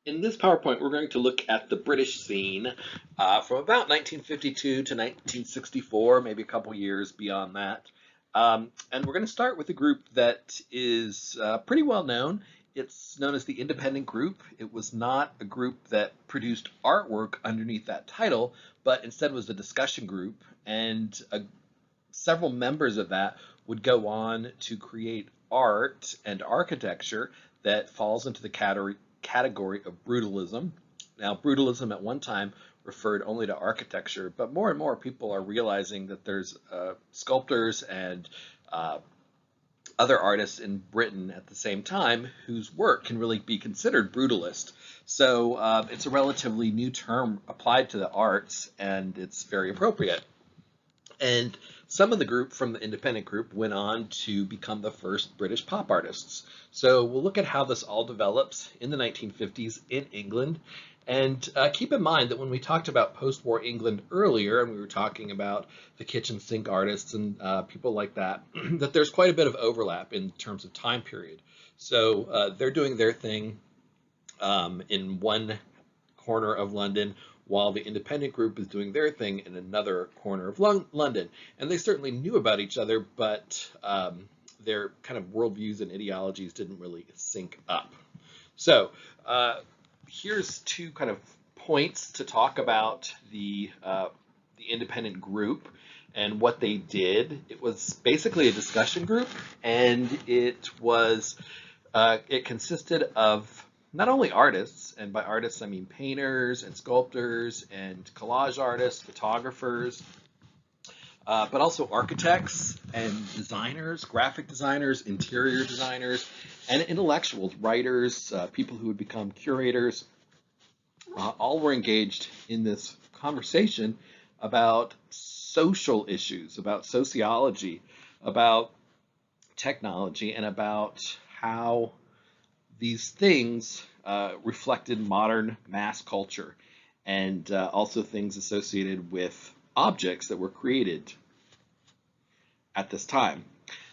In this PowerPoint, we're going to look at the British scene from about 1952 to 1964, maybe a couple years beyond that. And we're going to start with a group that is pretty well known. It's known as the Independent Group. It was not a group that produced artwork underneath that title, but instead was a discussion group. And several members of that would go on to create art and architecture that falls into the category of brutalism. Now, brutalism at one time referred only to architecture, but more and more people are realizing that there's sculptors and uh, other artists in Britain at the same time whose work can really be considered brutalist. So it's a relatively new term applied to the arts, and it's very appropriate. And some of the group from the independent group went on to become the first British pop artists. So we'll look at how this all develops in the 1950s in England. And keep in mind that when we talked about post-war England earlier, and we were talking about the kitchen sink artists and people like that, that there's quite a bit of overlap in terms of time period. So they're doing their thing in one corner of London, while the independent group is doing their thing in another corner of London. And they certainly knew about each other, but their kind of worldviews and ideologies didn't really sync up. So here's two kind of points to talk about the independent group and what they did. It was basically a discussion group, and it consisted of not only artists, and by artists I mean painters and sculptors and collage artists, photographers, but also architects and designers, graphic designers, interior designers, and intellectuals, writers, people who would become curators. All were engaged in this conversation about social issues, about sociology, about technology, and about how these things reflected modern mass culture and also things associated with objects that were created at this time.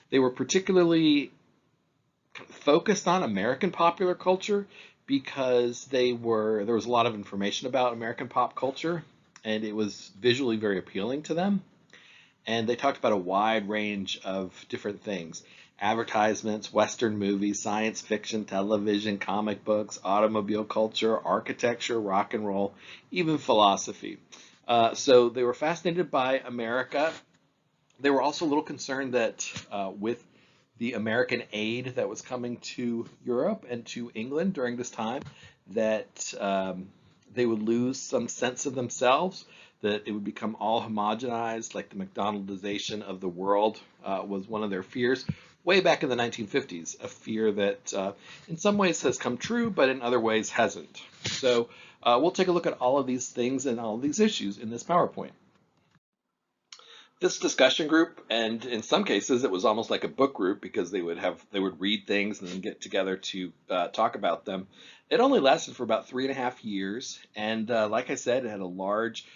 They were particularly focused on American popular culture because there was a lot of information about American pop culture, and it was visually very appealing to them. And they talked about a wide range of different things: advertisements, Western movies, science fiction, television, comic books, automobile culture, architecture, rock and roll, even philosophy. So they were fascinated by America. They were also a little concerned that with the American aid that was coming to Europe and to England during this time, that they would lose some sense of themselves, that it would become all homogenized, like the McDonaldization of the world was one of their fears way back in the 1950s, a fear that in some ways has come true, but in other ways hasn't. So we'll take a look at all of these things and all of these issues in this PowerPoint. This discussion group, and in some cases it was almost like a book group because they would read things and then get together to talk about them. It only lasted for about 3.5 years, and like I said, it had a large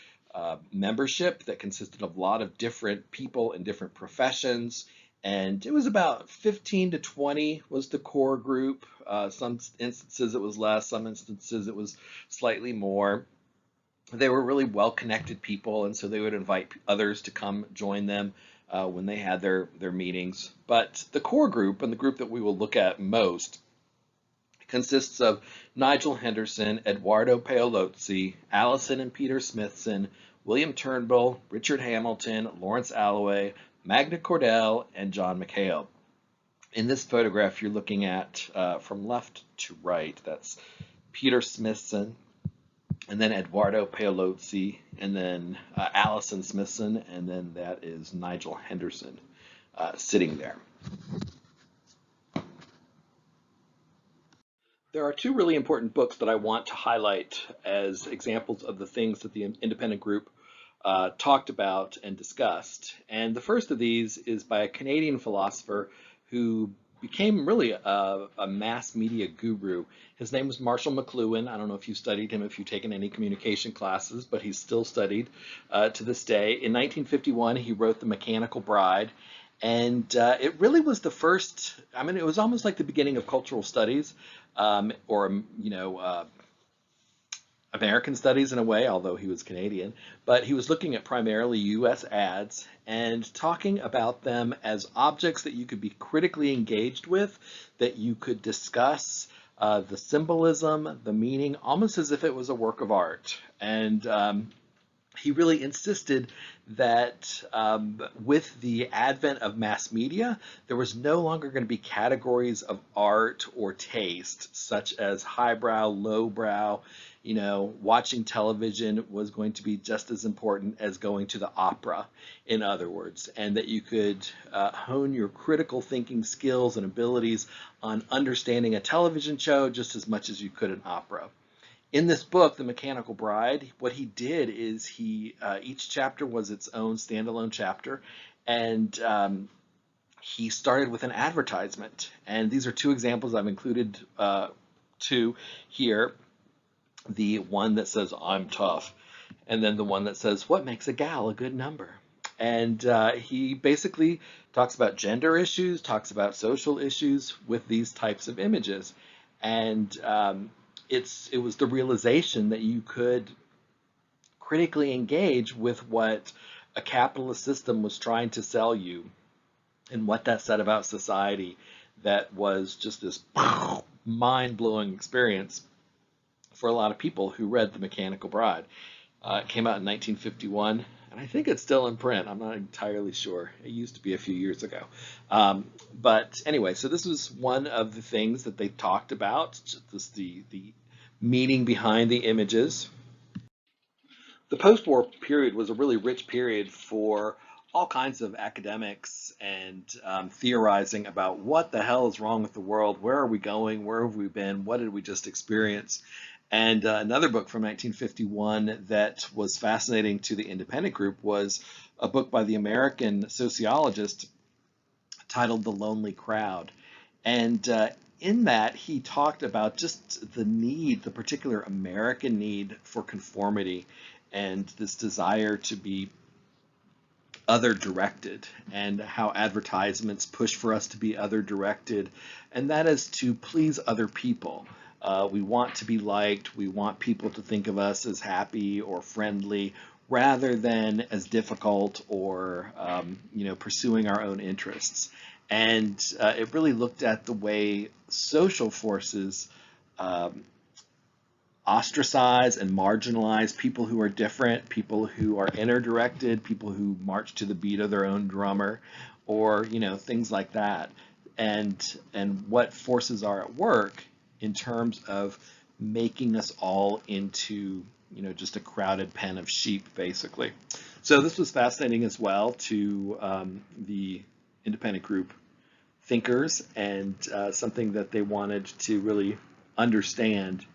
membership that consisted of a lot of different people in different professions, and it was about 15 to 20 was the core group. Some instances it was less, some instances it was slightly more. They were really well-connected people, and so they would invite others to come join them when they had their meetings. But the core group, and the group that we will look at most, consists of Nigel Henderson, Eduardo Paolozzi, Allison and Peter Smithson, William Turnbull, Richard Hamilton, Lawrence Alloway, Magna Cordell, and John McHale. In this photograph, you're looking at from left to right. That's Peter Smithson, and then Eduardo Paolozzi, and then Allison Smithson, and then that is Nigel Henderson sitting there. There are two really important books that I want to highlight as examples of the things that the independent group talked about and discussed. And the first of these is by a Canadian philosopher who became really a mass media guru. His name was Marshall McLuhan. I don't know if you studied him, if you've taken any communication classes, but he's still studied to this day. In 1951, he wrote The Mechanical Bride, and it really was the first, I mean, it was almost like the beginning of cultural studies, or, American studies in a way, although he was Canadian, but he was looking at primarily US ads and talking about them as objects that you could be critically engaged with, that you could discuss the symbolism, the meaning, almost as if it was a work of art. And he really insisted that with the advent of mass media, there was no longer going to be categories of art or taste, such as highbrow, lowbrow. You know, watching television was going to be just as important as going to the opera, in other words, and that you could hone your critical thinking skills and abilities on understanding a television show just as much as you could an opera. In this book, The Mechanical Bride, what he did is he each chapter was its own standalone chapter, and he started with an advertisement. And these are two examples I've included two here. The one that says "I'm tough," and then the one that says "What makes a gal a good number?" And he basically talks about gender issues, talks about social issues with these types of images, and it was the realization that you could critically engage with what a capitalist system was trying to sell you and what that said about society, that was just this mind-blowing experience for a lot of people who read The Mechanical Bride. It came out in 1951, and I think it's still in print. I'm not entirely sure. It used to be a few years ago. But anyway, so this was one of the things that they talked about, just the meaning behind the images. The post-war period was a really rich period for all kinds of academics and theorizing about what the hell is wrong with the world, where are we going, where have we been, what did we just experience. And another book from 1951 that was fascinating to the independent group was a book by the American sociologist titled The Lonely Crowd. And in that, he talked about just the need, the particular American need for conformity and this desire to be other directed, and how advertisements push for us to be other directed, and that is to please other people. We want to be liked, we want people to think of us as happy or friendly rather than as difficult or pursuing our own interests. And it really looked at the way social forces ostracize and marginalize people who are different, people who are inner-directed, people who march to the beat of their own drummer, or things like that, and what forces are at work in terms of making us all into just a crowded pen of sheep, basically. So this was fascinating as well to the independent group thinkers, and something that they wanted to really understand.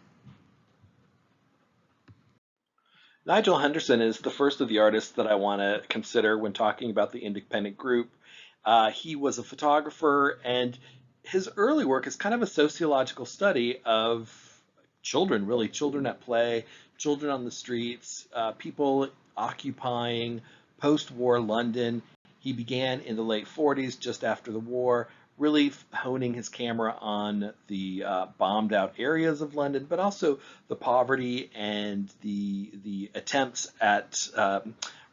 Nigel Henderson is the first of the artists that I want to consider when talking about the independent group. He was a photographer, and his early work is kind of a sociological study of children, really, children at play, children on the streets, people occupying post-war London. He began in the late 40s, just after the war, really honing his camera on the bombed out areas of London, but also the poverty and the attempts at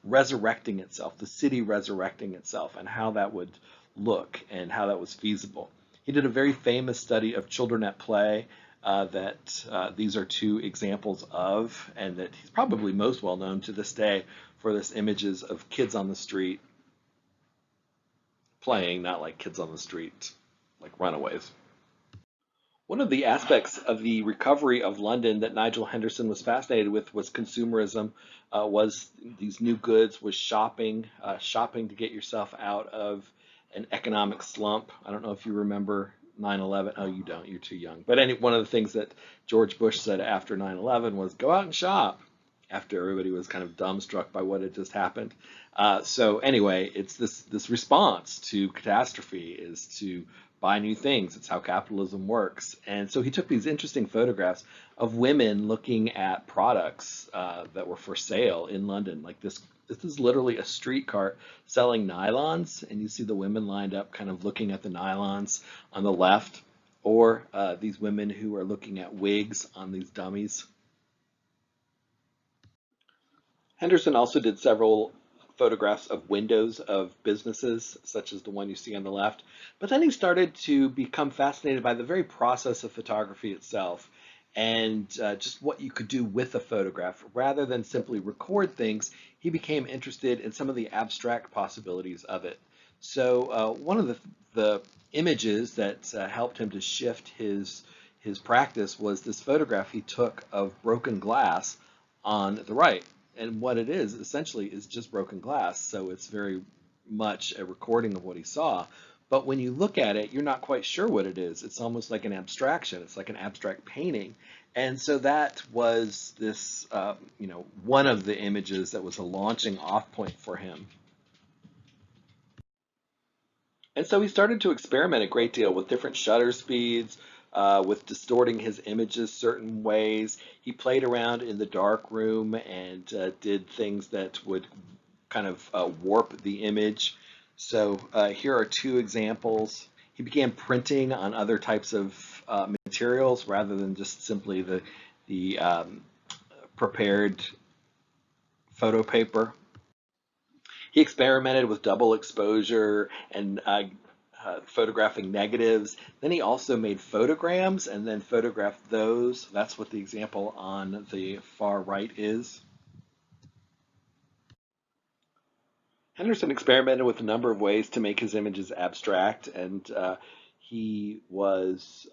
resurrecting itself, the city resurrecting itself, and how that would look and how that was feasible. He did a very famous study of children at play that these are two examples of, and that he's probably most well known to this day for this images of kids on the street playing, not like kids on the street, like runaways. One of the aspects of the recovery of London that Nigel Henderson was fascinated with was consumerism, was these new goods, was shopping, shopping to get yourself out of an economic slump. I don't know if you remember 9/11. Oh, you don't, you're too young. But one of the things that George Bush said after 9/11 was go out and shop, after everybody was kind of dumbstruck by what had just happened. So anyway, it's this response to catastrophe is to buy new things. It's how capitalism works. And so he took these interesting photographs of women looking at products that were for sale in London. Like this is literally a street cart selling nylons, and you see the women lined up kind of looking at the nylons on the left, or these women who are looking at wigs on these dummies. Henderson also did several photographs of windows of businesses, such as the one you see on the left. But then he started to become fascinated by the very process of photography itself and just what you could do with a photograph. Rather than simply record things, he became interested in some of the abstract possibilities of it. So one of the images that helped him to shift his practice was this photograph he took of broken glass on the right. And what it is essentially is just broken glass. So it's very much a recording of what he saw. But when you look at it, you're not quite sure what it is. It's almost like an abstraction. It's like an abstract painting. And so that was this, one of the images that was a launching off point for him. And so he started to experiment a great deal with different shutter speeds, with distorting his images certain ways. He played around in the dark room and did things that would kind of warp the image. So here are two examples. He began printing on other types of materials rather than just simply the prepared photo paper. He experimented with double exposure and photographing negatives. Then he also made photograms and then photographed those. That's what the example on the far right is. Henderson experimented with a number of ways to make his images abstract, and he was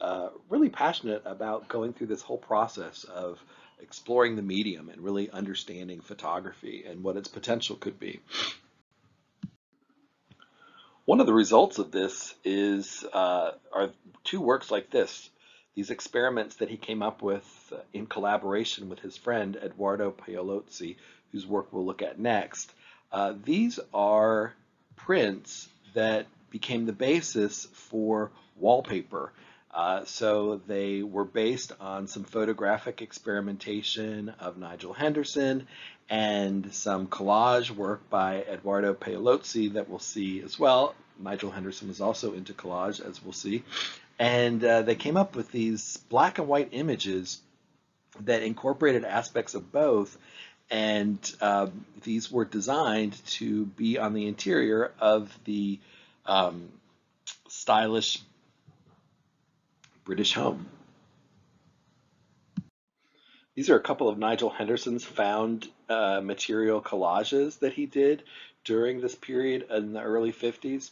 really passionate about going through this whole process of exploring the medium and really understanding photography and what its potential could be. One of the results of this are two works like this, these experiments that he came up with in collaboration with his friend Edoardo Paolozzi, whose work we'll look at next. These are prints that became the basis for wallpaper. So they were based on some photographic experimentation of Nigel Henderson and some collage work by Edoardo Paolozzi that we'll see as well. Nigel Henderson was also into collage, as we'll see. And they came up with these black and white images that incorporated aspects of both. And these were designed to be on the interior of the stylish British home. These are a couple of Nigel Henderson's found material collages that he did during this period in the early 50s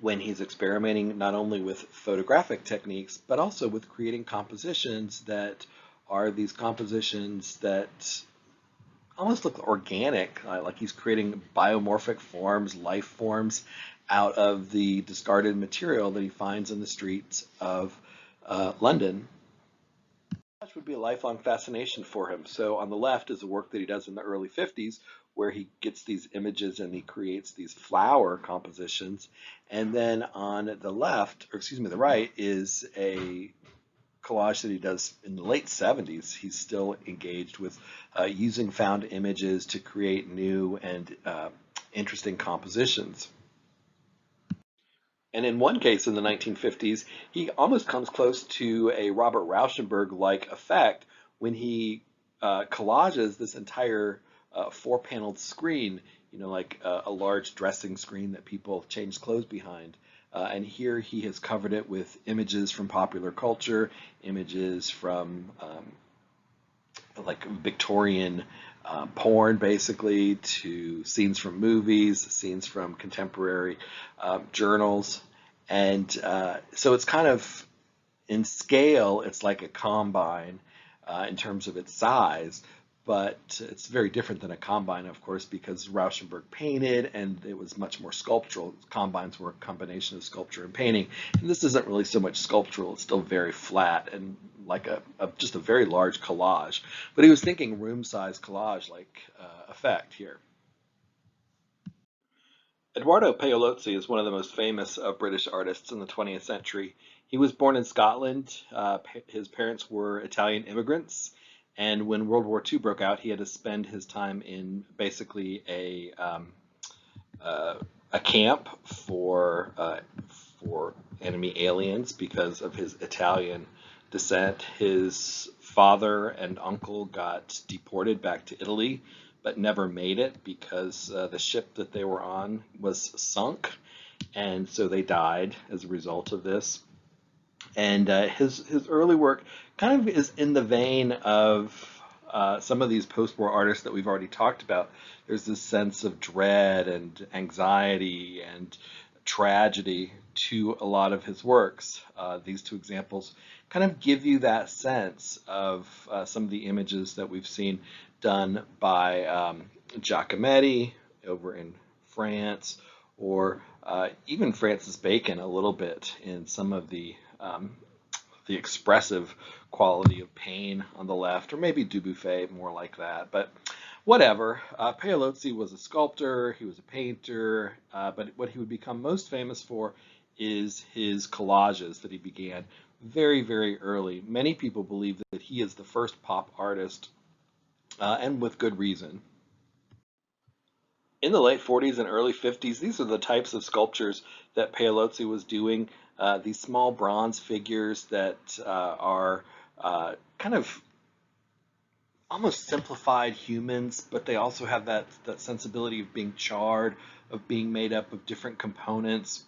when he's experimenting not only with photographic techniques, but also with creating compositions that are these compositions that almost look organic, like he's creating biomorphic forms, life forms out of the discarded material that he finds in the streets of London. That would be a lifelong fascination for him. So on the left is the work that he does in the early 50s, where he gets these images and he creates these flower compositions. And then on the left, or excuse me, the right, is a collage that he does in the late 70s. He's still engaged with using found images to create new and interesting compositions. And in one case in the 1950s, he almost comes close to a Robert Rauschenberg-like effect when he collages this entire four-paneled screen, like a large dressing screen that people change clothes behind. And here he has covered it with images from popular culture, images from like Victorian porn, basically, to scenes from movies, scenes from contemporary journals. And so it's kind of, in scale, it's like a combine in terms of its size, but it's very different than a combine, of course, because Rauschenberg painted and it was much more sculptural. Combines were a combination of sculpture and painting. And this isn't really so much sculptural, it's still very flat and like just a very large collage. But he was thinking room-size collage-like effect here. Edoardo Paolozzi is one of the most famous British artists in the 20th century. He was born in Scotland. His parents were Italian immigrants. And when World War II broke out, he had to spend his time in basically a camp for enemy aliens because of his Italian descent. His father and uncle got deported back to Italy but never made it because the ship that they were on was sunk, and so they died as a result of this. And his early work kind of is in the vein of some of these post-war artists that we've already talked about. There's this sense of dread and anxiety and tragedy to a lot of his works. These two examples kind of give you that sense of some of the images that we've seen done by Giacometti over in France, or even Francis Bacon a little bit in some of the expressive quality of pain on the left, or maybe Dubuffet more like that. But whatever. Paolozzi was a sculptor, he was a painter, but what he would become most famous for is his collages that he began very, very early. Many people believe that he is the first pop artist, and with good reason. In the late 40s and early 50s, these are the types of sculptures that Paolozzi was doing. These small bronze figures that are kind of almost simplified humans, but they also have that sensibility of being charred, of being made up of different components.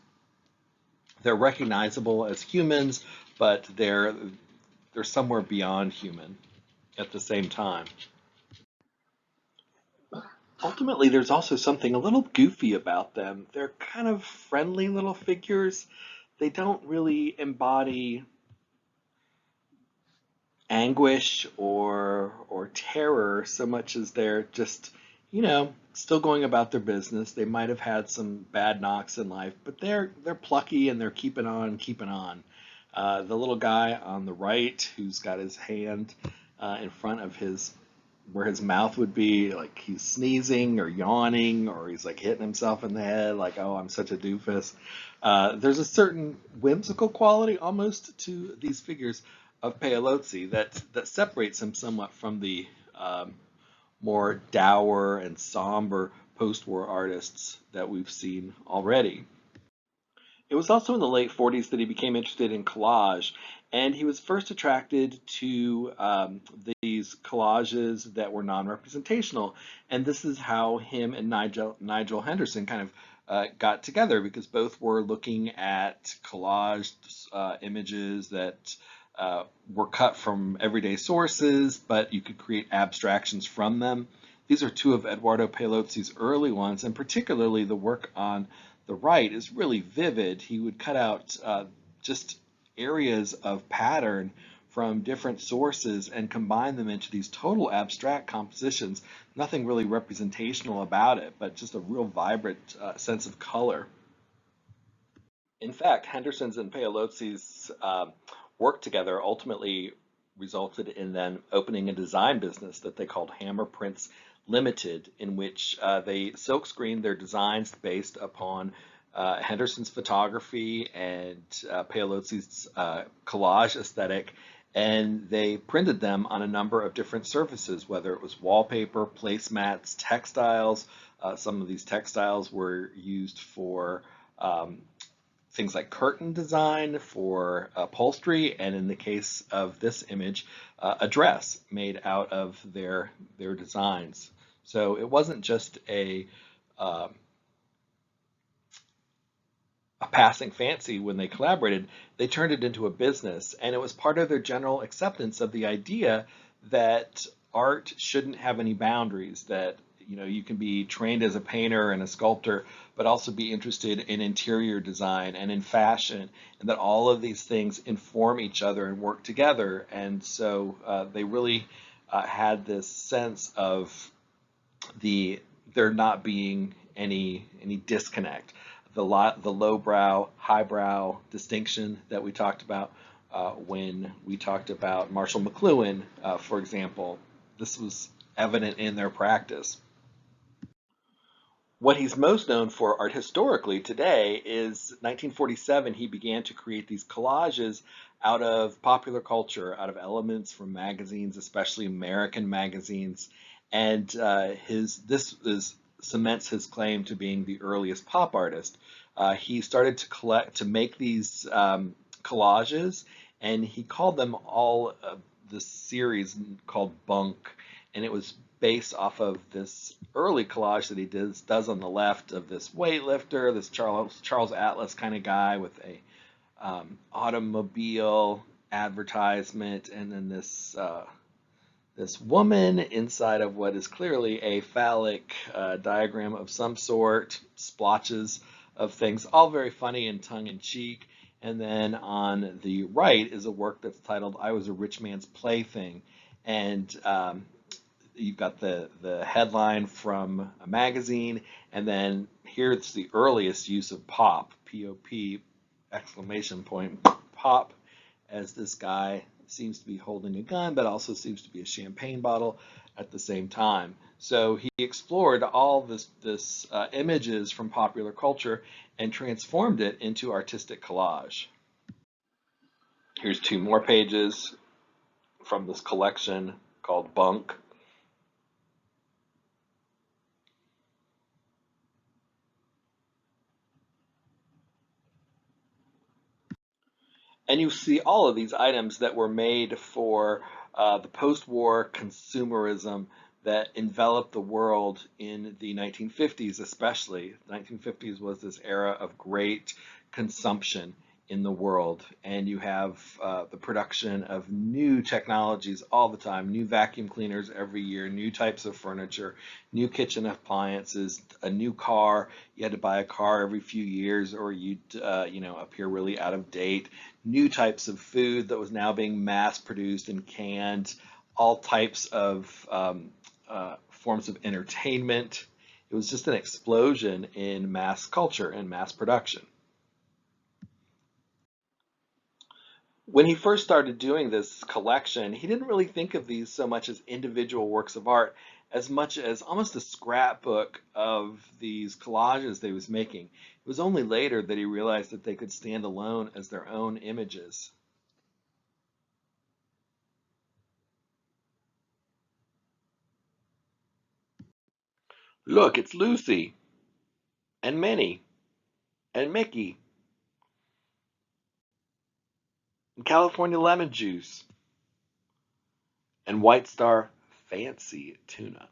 They're recognizable as humans, but they're somewhere beyond human at the same time. Ultimately, there's also something a little goofy about them. They're kind of friendly little figures. They don't really embody anguish or terror so much as they're just, still going about their business. They might have had some bad knocks in life, but they're plucky and they're keeping on, keeping on. The little guy on the right who's got his hand in front of his where his mouth would be, like he's sneezing or yawning, or he's like hitting himself in the head, like, oh, I'm such a doofus. There's a certain whimsical quality almost to these figures of Paolozzi that separates him somewhat from the more dour and somber post-war artists that we've seen already. It was also in the late 40s that he became interested in collage, and he was first attracted to these collages that were non-representational. And this is how him and Nigel Henderson kind of got together, because both were looking at collaged images that were cut from everyday sources, but you could create abstractions from them. These are two of Eduardo Paolozzi's early ones, and particularly the work on the right is really vivid. He would cut out just areas of pattern from different sources and combine them into these total abstract compositions. Nothing really representational about it, but just a real vibrant sense of color. In fact, Henderson's and Paolozzi's work together ultimately resulted in them opening a design business that they called Hammer Prints Limited, in which they silkscreened their designs based upon Henderson's photography and Paolozzi's collage aesthetic, and they printed them on a number of different surfaces, whether it was wallpaper, placemats, textiles. Some of these textiles were used for things like curtain design, for upholstery, and in the case of this image, a dress made out of their designs. So it wasn't just a passing fancy when they collaborated. They turned it into a business, and it was part of their general acceptance of the idea that art shouldn't have any boundaries, that you can be trained as a painter and a sculptor, but also be interested in interior design and in fashion, and that all of these things inform each other and work together. And so they really had this sense of there not being any disconnect. The lowbrow, highbrow distinction that we talked about when we talked about Marshall McLuhan, for example, this was evident in their practice. What he's most known for art historically today is 1947, he began to create these collages out of popular culture, out of elements from magazines, especially American magazines. And this cements his claim to being the earliest pop artist. He started to make these collages, and he called them all this series called Bunk. and it was based off of this early collage that he does on the left of this weightlifter, this Charles Atlas kind of guy with a automobile advertisement, and then this woman inside of what is clearly a phallic diagram of some sort, splotches of things, all very funny and tongue-in-cheek. And then on the right is a work that's titled "I Was a Rich Man's Plaything," and you've got the headline from a magazine, and then here's the earliest use of pop, P-O-P, exclamation point, pop, as this guy seems to be holding a gun, but also seems to be a champagne bottle at the same time. So he explored all this images from popular culture and transformed it into artistic collage. Here's two more pages from this collection called Bunk. And you see all of these items that were made for the post-war consumerism that enveloped the world in the 1950s, especially. The 1950s was this era of great consumption in the world, and you have the production of new technologies all the time, new vacuum cleaners every year, new types of furniture, new kitchen appliances, a new car. You had to buy a car every few years or you'd appear really out of date. New types of food that was now being mass produced and canned, all types of forms of entertainment. It was just an explosion in mass culture and mass production. When he first started doing this collection, he didn't really think of these so much as individual works of art, as much as almost a scrapbook of these collages that he was making. It was only later that he realized that they could stand alone as their own images. Look, it's Lucy, and Minnie, and Mickey, and California lemon juice, and White Star fancy tuna.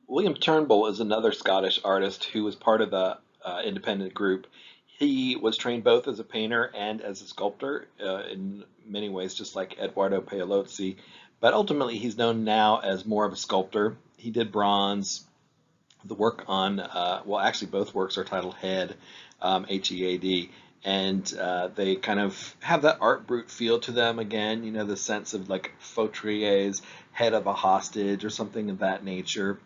William Turnbull is another Scottish artist who was part of the independent group. He was trained both as a painter and as a sculptor, in many ways, just like Eduardo Paolozzi. But ultimately, he's known now as more of a sculptor. He did bronze. The work on, well, actually, both works are titled Head, Head, and they kind of have that art brut feel to them again, the sense of like Fautrier's Head of a Hostage or something of that nature,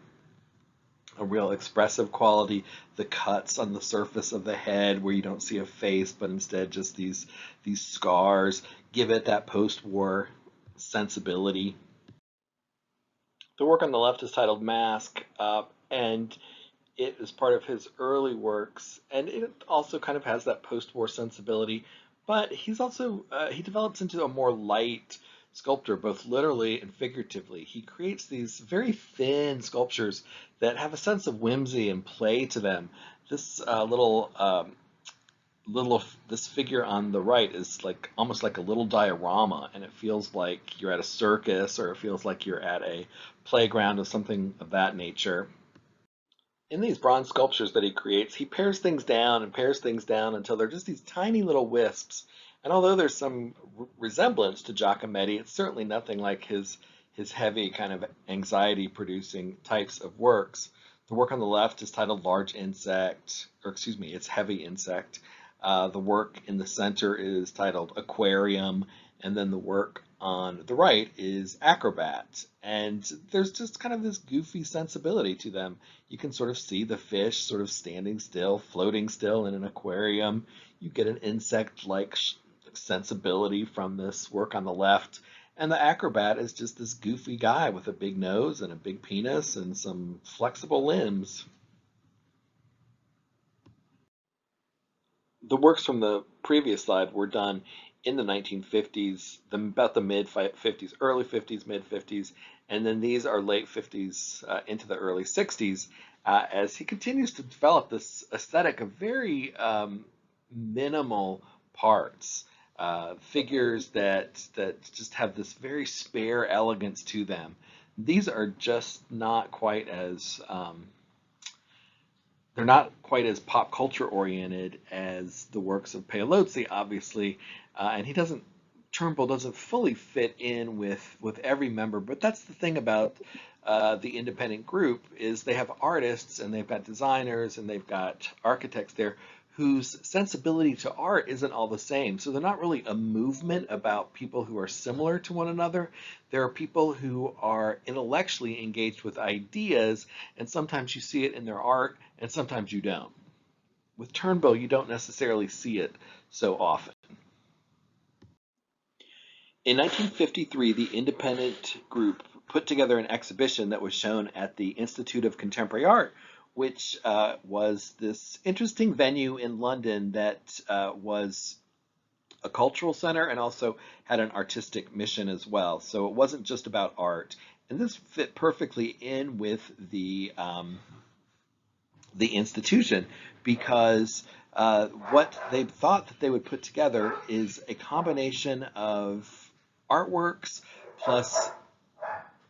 a real expressive quality. The cuts on the surface of the head where you don't see a face, but instead just these scars give it that post-war sensibility. The work on the left is titled Mask, and it is part of his early works, and it also kind of has that post-war sensibility, but he develops into a more light sculptor, both literally and figuratively. He creates these very thin sculptures that have a sense of whimsy and play to them. This this figure on the right is like almost like a little diorama, and it feels like you're at a circus, or it feels like you're at a playground or something of that nature. In these bronze sculptures that he creates, he pares things down and pares things down until they're just these tiny little wisps. And although there's some resemblance to Giacometti, it's certainly nothing like his heavy kind of anxiety-producing types of works. The work on the left is titled Large Insect, or excuse me, it's Heavy Insect. The work in the center is titled Aquarium, and then the work on the right is Acrobat. And there's just kind of this goofy sensibility to them. You can sort of see the fish sort of standing still, floating still in an aquarium. You get an insect-like sensibility from this work on the left. And the acrobat is just this goofy guy with a big nose and a big penis and some flexible limbs. The works from the previous slide were done in the 1950s, about the mid 50s, early 50s, mid 50s, and then these are late 50s into the early 60s, as he continues to develop this aesthetic of very minimal parts. figures that just have this very spare elegance to them. These are just not quite as they're not quite as pop culture oriented as the works of Paolozzi, obviously, and he doesn't. Turnbull doesn't fully fit in with every member, but that's the thing about the independent group is they have artists and they've got designers and they've got architects there whose sensibility to art isn't all the same. So they're not really a movement about people who are similar to one another. There are people who are intellectually engaged with ideas, and sometimes you see it in their art, and sometimes you don't. With Turnbull, you don't necessarily see it so often. In 1953, the independent group put together an exhibition that was shown at the Institute of Contemporary Art, which was this interesting venue in London that was a cultural center and also had an artistic mission as well. So it wasn't just about art. And this fit perfectly in with the institution because what they thought that they would put together is a combination of artworks plus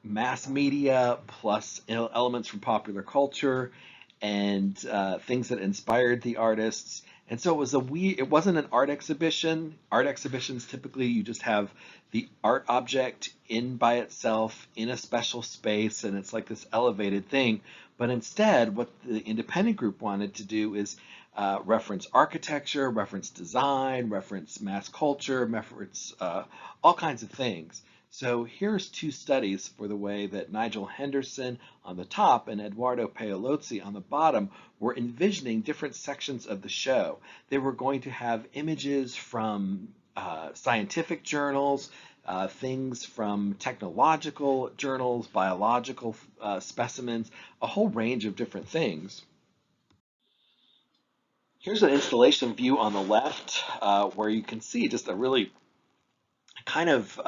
mass media plus elements from popular culture and things that inspired the artists. And so it wasn't an art exhibition. Art exhibitions typically you just have the art object in by itself in a special space and it's like this elevated thing. But instead, what the independent group wanted to do is reference architecture, reference design, reference mass culture, reference all kinds of things. So here's two studies for the way that Nigel Henderson on the top and Edoardo Paolozzi on the bottom were envisioning different sections of the show. They were going to have images from scientific journals, things from technological journals, biological specimens, a whole range of different things. Here's an installation view on the left where you can see just a really kind of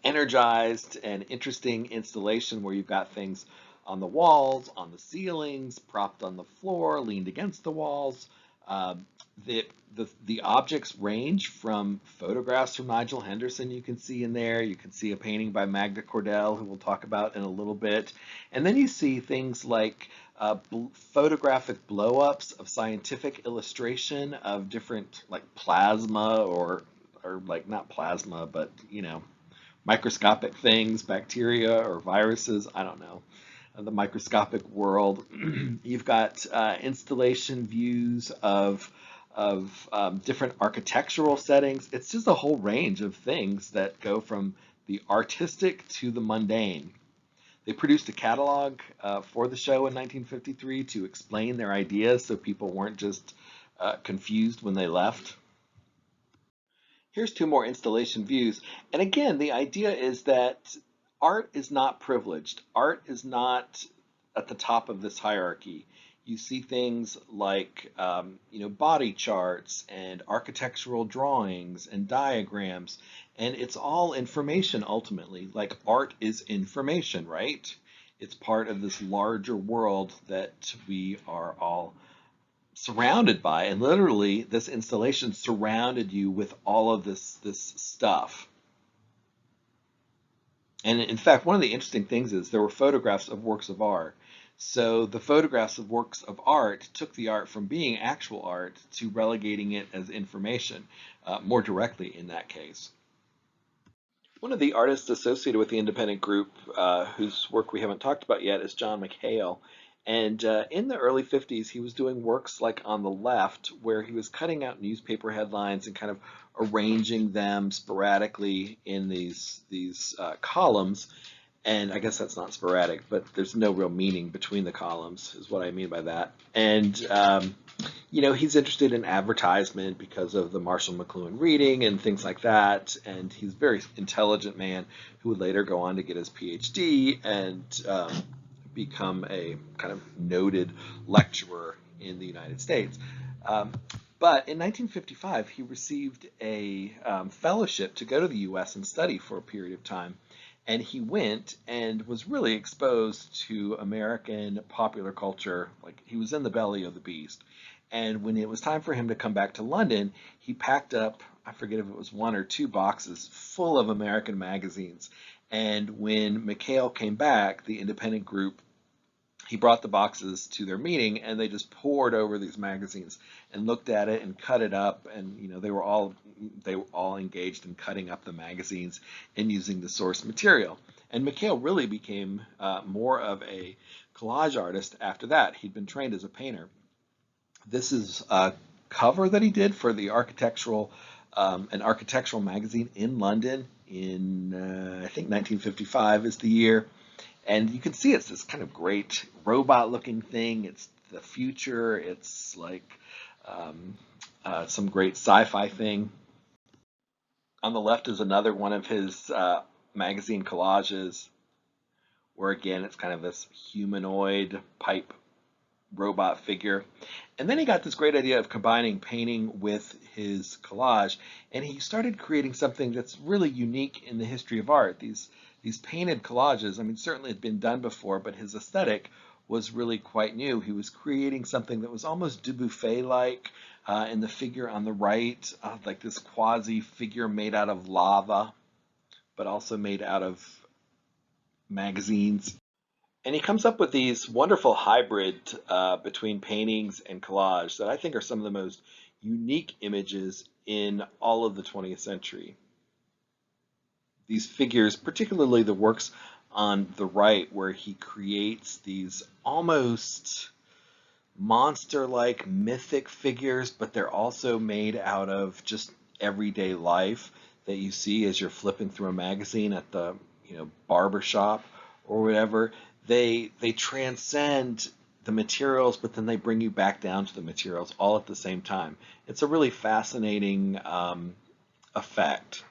energized and interesting installation where you've got things on the walls, on the ceilings, propped on the floor, leaned against the walls. The objects range from photographs from Nigel Henderson you can see in there. You can see a painting by Magda Cordell, who we'll talk about in a little bit. And then you see things like photographic blow-ups of scientific illustration of different like plasma or like not plasma, but microscopic things, bacteria or viruses. I don't know. The microscopic world. You've got installation views of different architectural settings. It's just a whole range of things that go from the artistic to the mundane. They produced a catalog for the show in 1953 to explain their ideas so people weren't just confused when they left. Here's two more installation views. And again, the idea is that art is not privileged. Art is not at the top of this hierarchy. You see things like body charts and architectural drawings and diagrams, and it's all information ultimately. Like art is information, right? It's part of this larger world that we are all surrounded by, and literally this installation surrounded you with all of this stuff. And in fact, one of the interesting things is there were photographs of works of art. So the photographs of works of art took the art from being actual art to relegating it as information, more directly in that case. One of the artists associated with the independent group, whose work we haven't talked about yet, is John McHale. And in the early 50s, he was doing works like on the left, where he was cutting out newspaper headlines and kind of arranging them sporadically in these columns. And I guess that's not sporadic, but there's no real meaning between the columns, is what I mean by that. And he's interested in advertisement because of the Marshall McLuhan reading and things like that. And he's a very intelligent man who would later go on to get his PhD and become a kind of noted lecturer in the United States. But in 1955, he received a fellowship to go to the U.S. and study for a period of time. And he went and was really exposed to American popular culture. Like he was in the belly of the beast. And when it was time for him to come back to London, he packed up, I forget if it was one or two boxes full of American magazines. And when McHale came back, the independent group, he brought the boxes to their meeting and they just poured over these magazines and looked at it and cut it up, and they were all engaged in cutting up the magazines and using the source material. And McHale really became more of a collage artist after that. He'd been trained as a painter. This is a cover that he did for the an architectural magazine in London in I think 1955 is the year. And you can see it's this kind of great robot-looking thing. It's the future. It's like um, some great sci-fi thing. On the left is another one of his magazine collages, where again it's kind of this humanoid pipe robot figure. And then he got this great idea of combining painting with his collage, and he started creating something that's really unique in the history of art. These painted collages, I mean, certainly had been done before, but his aesthetic was really quite new. He was creating something that was almost Dubuffet-like in the figure on the right, like this quasi figure made out of lava, but also made out of magazines. And he comes up with these wonderful hybrid between paintings and collage that I think are some of the most unique images in all of the 20th century. These figures, particularly the works on the right, where he creates these almost monster-like mythic figures, but they're also made out of just everyday life that you see as you're flipping through a magazine at the barber shop or whatever. They transcend the materials, but then they bring you back down to the materials all at the same time. It's a really fascinating effect.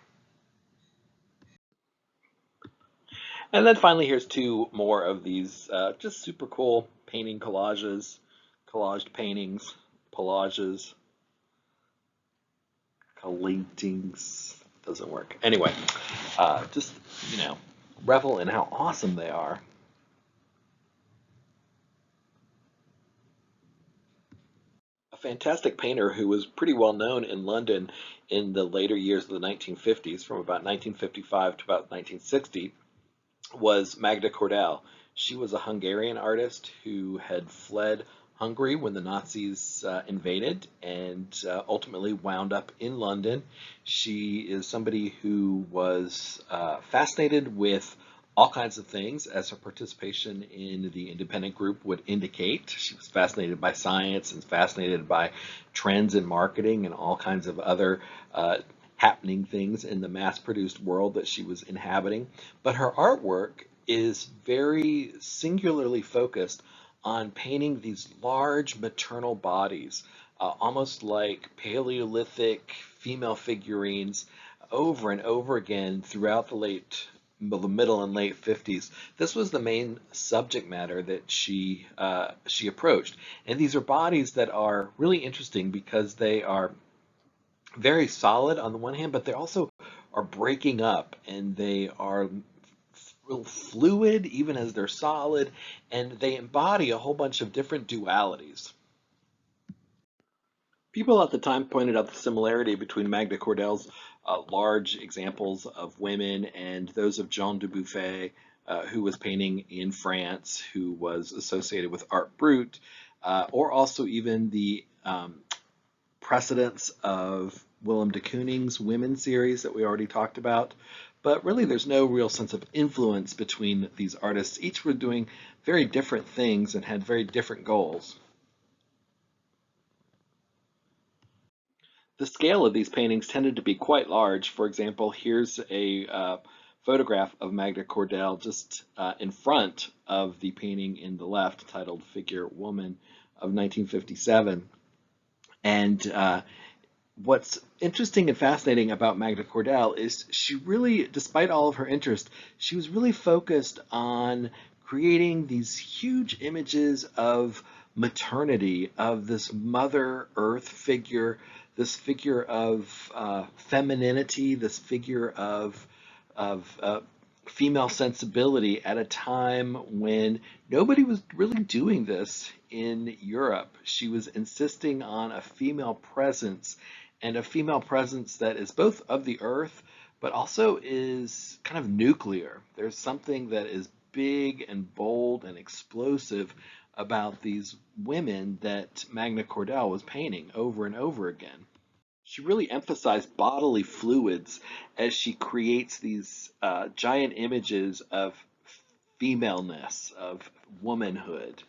And then finally, here's two more of these just super cool painting collages, collaged paintings, collages, collagings. Doesn't work. Anyway, just, revel in how awesome they are. A fantastic painter who was pretty well known in London in the later years of the 1950s, from about 1955 to about 1960, was Magda Cordell. She was a Hungarian artist who had fled Hungary when the Nazis invaded and ultimately wound up in London. She is somebody who was fascinated with all kinds of things, as her participation in the independent group would indicate. She was fascinated by science and fascinated by trends in marketing and all kinds of other happening things in the mass-produced world that she was inhabiting. But her artwork is very singularly focused on painting these large maternal bodies, almost like Paleolithic female figurines, over and over again throughout the middle and late 50s. This was the main subject matter that she approached. And these are bodies that are really interesting because they are very solid on the one hand, but they also are breaking up, and they are real fluid even as they're solid, and they embody a whole bunch of different dualities. People at the time pointed out the similarity between Magda Cordell's large examples of women and those of Jean Dubuffet, who was painting in France, who was associated with Art Brut, or also even the precedents of Willem de Kooning's Women series that we already talked about. But really, there's no real sense of influence between these artists. Each were doing very different things and had very different goals. The scale of these paintings tended to be quite large. For example, here's a photograph of Magda Cordell just in front of the painting in the left titled Figure Woman of 1957. And what's interesting and fascinating about Magda Cordell is she really, despite all of her interest, she was really focused on creating these huge images of maternity, of this Mother Earth figure, this figure of femininity, this figure of female sensibility at a time when nobody was really doing this in Europe. She was insisting on a female presence and a female presence that is both of the earth, but also is kind of nuclear. There's something that is big and bold and explosive about these women that Magna Cordell was painting over and over again. She really emphasized bodily fluids as she creates these giant images of femaleness, of womanhood.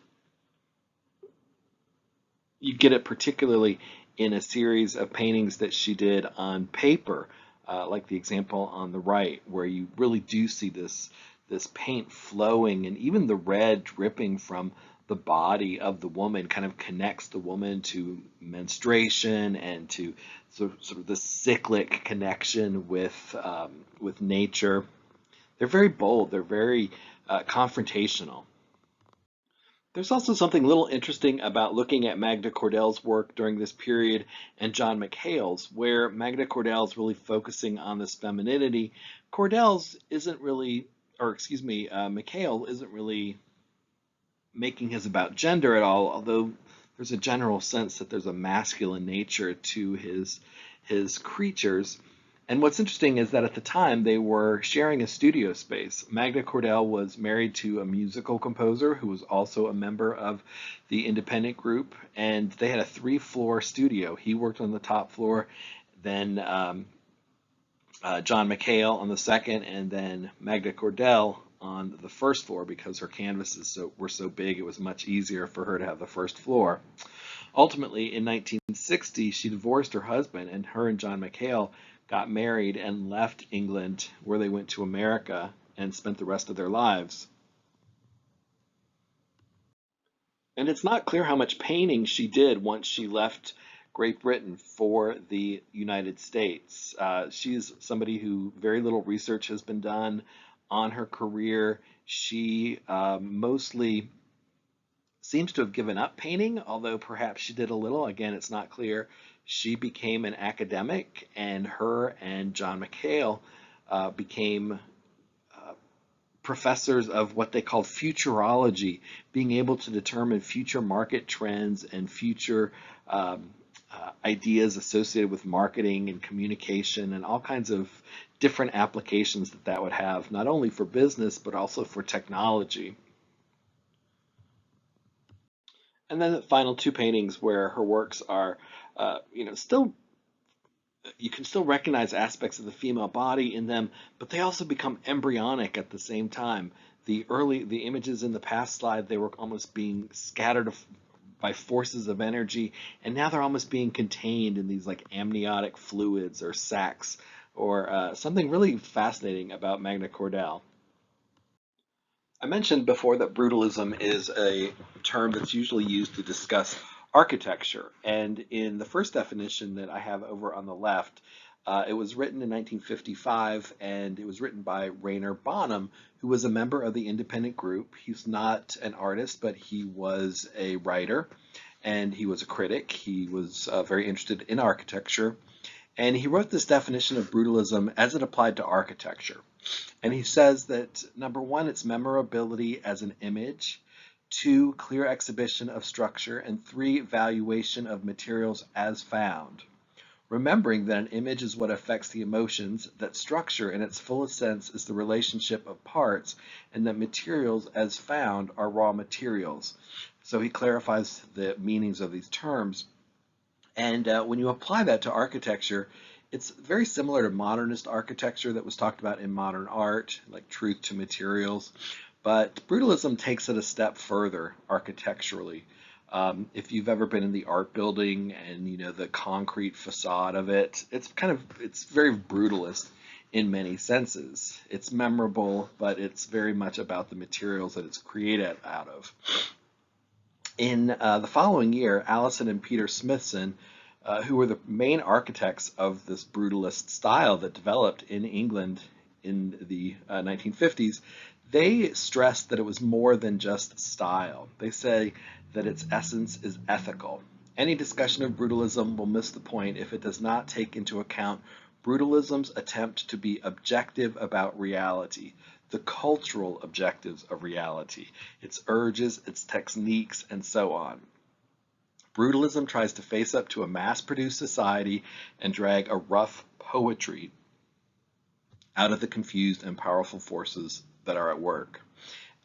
You get it particularly in a series of paintings that she did on paper, like the example on the right, where you really do see this paint flowing, and even the red dripping from the body of the woman kind of connects the woman to menstruation and to sort of the cyclic connection with nature. They're very bold. They're very confrontational. There's also something a little interesting about looking at Magda Cordell's work during this period and John McHale's, where Magda Cordell's really focusing on this femininity. Cordell's isn't really, or excuse me, McHale isn't really making his about gender at all, although there's a general sense that there's a masculine nature to his creatures. And what's interesting is that at the time they were sharing a studio space. Magda Cordell was married to a musical composer who was also a member of the independent group, and they had a 3-floor studio. He worked on the top floor, then John McHale on the second, and then Magda Cordell on the first floor because her canvases were so big it was much easier for her to have the first floor. Ultimately, in 1960, she divorced her husband, and her and John McHale got married and left England, where they went to America and spent the rest of their lives. And it's not clear how much painting she did once she left Great Britain for the United States. She's somebody who very little research has been done on her career. She mostly seems to have given up painting, although perhaps she did a little. Again, it's not clear. She became an academic, and her and John McHale became professors of what they called futurology, being able to determine future market trends and future ideas associated with marketing and communication and all kinds of different applications that would have, not only for business, but also for technology. And then the final 2 paintings where her works are, still, you can still recognize aspects of the female body in them, but they also become embryonic at the same time. The images in the past slide, they were almost being scattered by forces of energy, and now they're almost being contained in these like amniotic fluids or sacs, or something really fascinating about Magna Cordell. I mentioned before that brutalism is a term that's usually used to discuss architecture. And in the first definition that I have over on the left, it was written in 1955, and it was written by Reyner Bonham, who was a member of the independent group. He's not an artist, but he was a writer, and he was a critic. He was very interested in architecture. And he wrote this definition of brutalism as it applied to architecture. And he says that, number 1, it's memorability as an image, 2, clear exhibition of structure, and 3, valuation of materials as found. Remembering that an image is what affects the emotions, that structure in its fullest sense is the relationship of parts, and that materials as found are raw materials. So he clarifies the meanings of these terms. And when you apply that to architecture, it's very similar to modernist architecture that was talked about in modern art, like truth to materials. But brutalism takes it a step further architecturally. If you've ever been in the art building and the concrete facade of it, it's very brutalist in many senses. It's memorable, but it's very much about the materials that it's created out of. In the following year, Allison and Peter Smithson, who were the main architects of this brutalist style that developed in England in the 1950s, they stressed that it was more than just style. They say that its essence is ethical. Any discussion of brutalism will miss the point if it does not take into account brutalism's attempt to be objective about reality, the cultural objectives of reality, its urges, its techniques, and so on. Brutalism tries to face up to a mass-produced society and drag a rough poetry out of the confused and powerful forces that are at work.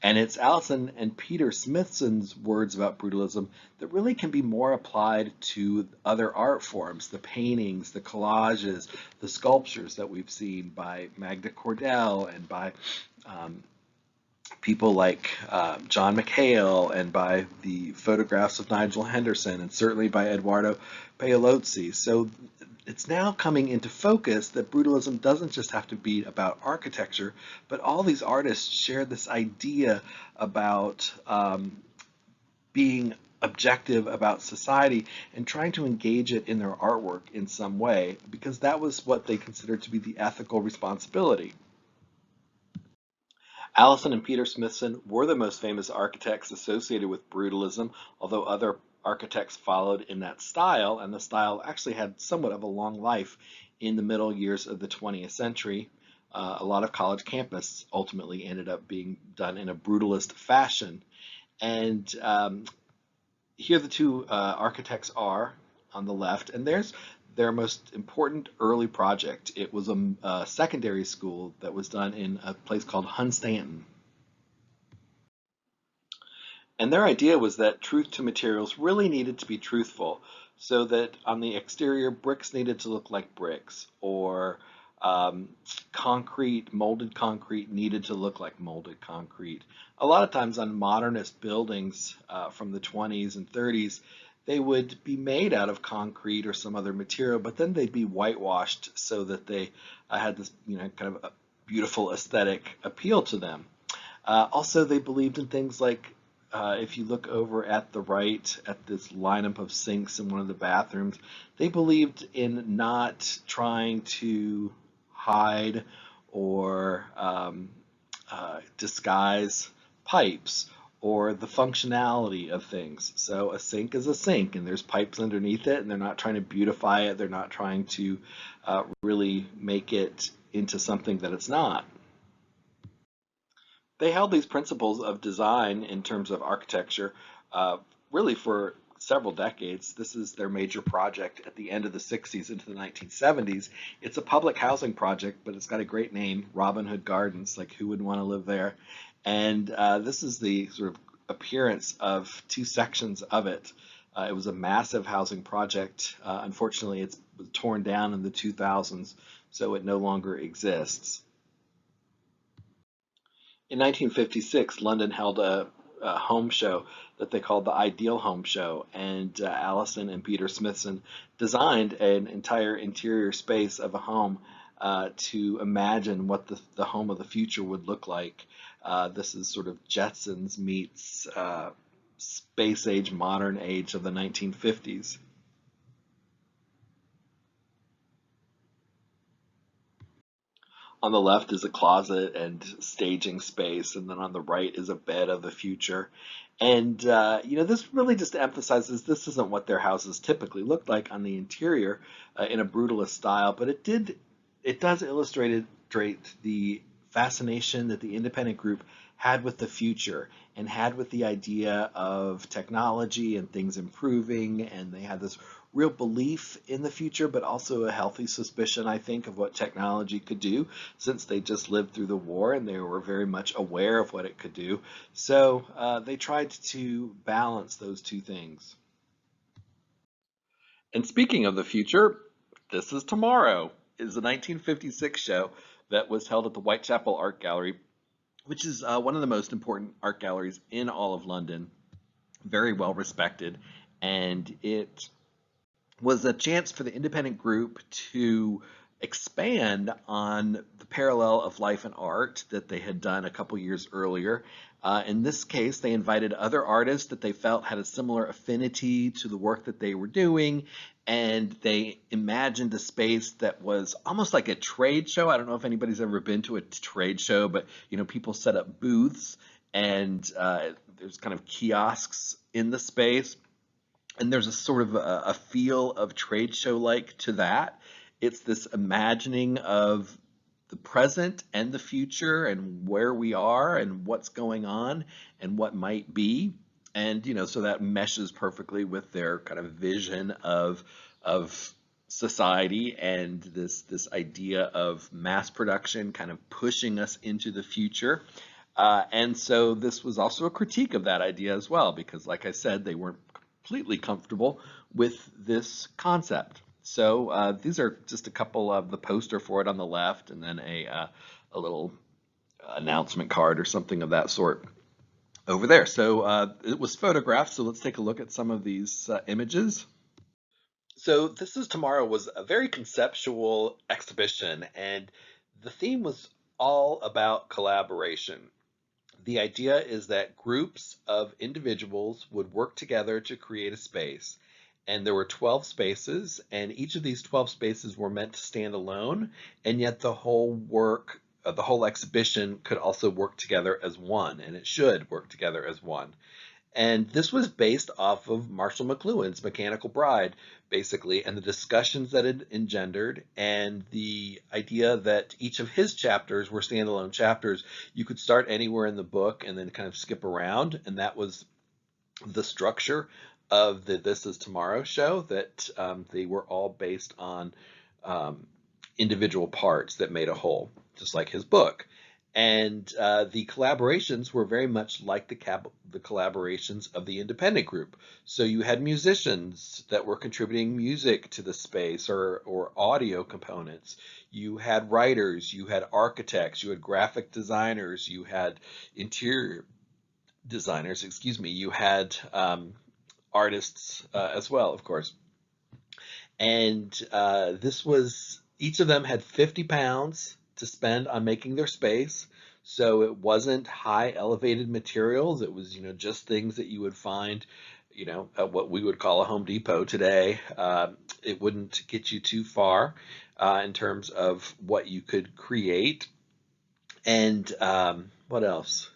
And it's Allison and Peter Smithson's words about brutalism that really can be more applied to other art forms, the paintings, the collages, the sculptures that we've seen by Magda Cordell and by people like John McHale and by the photographs of Nigel Henderson and certainly by Eduardo Paolozzi. So it's now coming into focus that brutalism doesn't just have to be about architecture, but all these artists share this idea about being objective about society and trying to engage it in their artwork in some way, because that was what they considered to be the ethical responsibility. Allison and Peter Smithson were the most famous architects associated with brutalism, although other architects followed in that style, and the style actually had somewhat of a long life in the middle years of the 20th century. A lot of college campus ultimately ended up being done in a brutalist fashion. And here the two architects are on the left, and there's their most important early project. It was a secondary school that was done in a place called Hunstanton. And their idea was that truth to materials really needed to be truthful, so that on the exterior, bricks needed to look like bricks, or molded concrete needed to look like molded concrete. A lot of times on modernist buildings from the 20s and 30s, they would be made out of concrete or some other material, but then they'd be whitewashed so that they had this, kind of a beautiful aesthetic appeal to them. Also, they believed in things like if you look over at the right at this lineup of sinks in one of the bathrooms, they believed in not trying to hide or disguise pipes or the functionality of things. So a sink is a sink, and there's pipes underneath it, and they're not trying to beautify it. They're not trying to really make it into something that it's not. They held these principles of design in terms of architecture really for several decades. This is their major project at the end of the 60s into the 1970s. It's a public housing project, but it's got a great name, Robin Hood Gardens. Like, who would want to live there? And this is the sort of appearance of two sections of it. It was a massive housing project. Unfortunately, it's torn down in the 2000s, so it no longer exists. In 1956, London held a home show that they called the Ideal Home Show, and Allison and Peter Smithson designed an entire interior space of a home to imagine what the home of the future would look like. This is sort of Jetsons meets space age, modern age of the 1950s. On the left is a closet and staging space, and then on the right is a bed of the future. And this really just emphasizes this isn't what their houses typically look like on the interior in a brutalist style, but it does illustrate the fascination that the independent group had with the future and had with the idea of technology and things improving, and they had this real belief in the future, but also a healthy suspicion, I think, of what technology could do, since they just lived through the war and they were very much aware of what it could do. So they tried to balance those two things. And speaking of the future, This Is Tomorrow is a 1956 show that was held at the Whitechapel Art Gallery, which is one of the most important art galleries in all of London, very well respected, and it was a chance for the independent group to expand on the parallel of life and art that they had done a couple years earlier. In this case, they invited other artists that they felt had a similar affinity to the work that they were doing, and they imagined a space that was almost like a trade show. I don't know if anybody's ever been to a trade show, but people set up booths, and there's kind of kiosks in the space. And there's a sort of a feel of trade show like to that. It's this imagining of the present and the future and where we are and what's going on and what might be. And so that meshes perfectly with their kind of vision of society and this idea of mass production kind of pushing us into the future. And so this was also a critique of that idea as well, because like I said, they weren't completely comfortable with this concept. So these are just a couple of the poster for it on the left, and then a little announcement card or something of that sort over there. So it was photographed. So let's take a look at some of these images. So This Is Tomorrow was a very conceptual exhibition, and the theme was all about collaboration. The idea is that groups of individuals would work together to create a space. And there were 12 spaces, and each of these 12 spaces were meant to stand alone, and yet the whole exhibition could also work together as one, and it should work together as one. And this was based off of Marshall McLuhan's Mechanical Bride, basically, and the discussions that it engendered, and the idea that each of his chapters were standalone chapters. You could start anywhere in the book and then kind of skip around, and that was the structure of the This Is Tomorrow show, that they were all based on um, individual parts that made a whole, just like his book. And the collaborations were very much like the collaborations of the independent group. So you had musicians that were contributing music to the space, or audio components. You had writers, you had architects, you had graphic designers, you had interior designers, excuse me, you had artists as well, of course. And each of them had 50 pounds to spend on making their space. So it wasn't high elevated materials. It was, just things that you would find, at what we would call a Home Depot today. It wouldn't get you too far in terms of what you could create. And what else?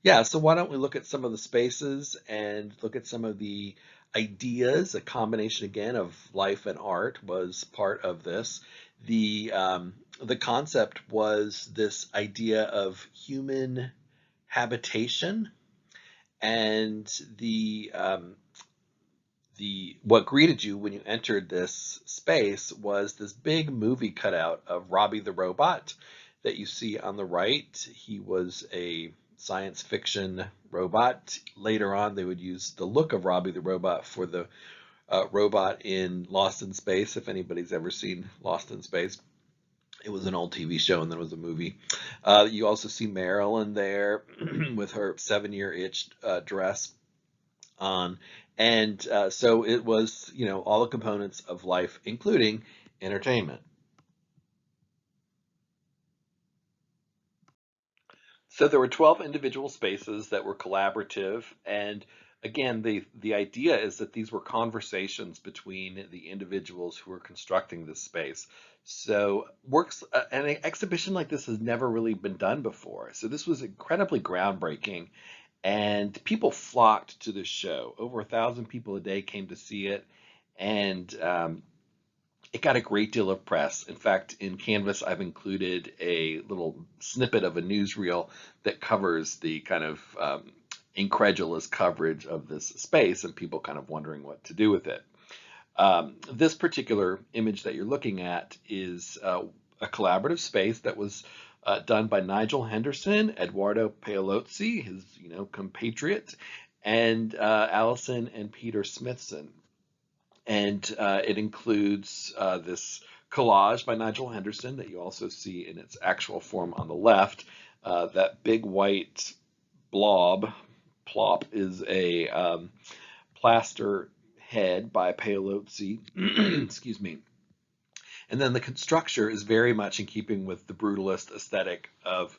Yeah, so why don't we look at some of the spaces and look at some of the ideas. A combination again of life and art was part of this. The concept was this idea of human habitation, and the what greeted you when you entered this space was this big movie cutout of Robbie the Robot that you see on the right. He was a science fiction robot. Later on, they would use the look of Robbie the Robot for the robot in Lost in Space, if anybody's ever seen Lost in Space. It was an old TV show, and then it was a movie. You also see Marilyn there with her 7-year itch dress on. And so it was, all the components of life, including entertainment. So there were 12 individual spaces that were collaborative, and again, the idea is that these were conversations between the individuals who were constructing this space. So an exhibition like this has never really been done before. So this was incredibly groundbreaking, and people flocked to this show. Over 1,000 people a day came to see it, and it got a great deal of press. In fact, in Canvas, I've included a little snippet of a newsreel that covers the kind of incredulous coverage of this space and people kind of wondering what to do with it. This particular image that you're looking at is a collaborative space that was done by Nigel Henderson, Eduardo Paolozzi, his compatriot, and Allison and Peter Smithson. And it includes this collage by Nigel Henderson that you also see in its actual form on the left. That big white plop, is a plaster head by Paolozzi. Excuse me. And then the structure is very much in keeping with the brutalist aesthetic of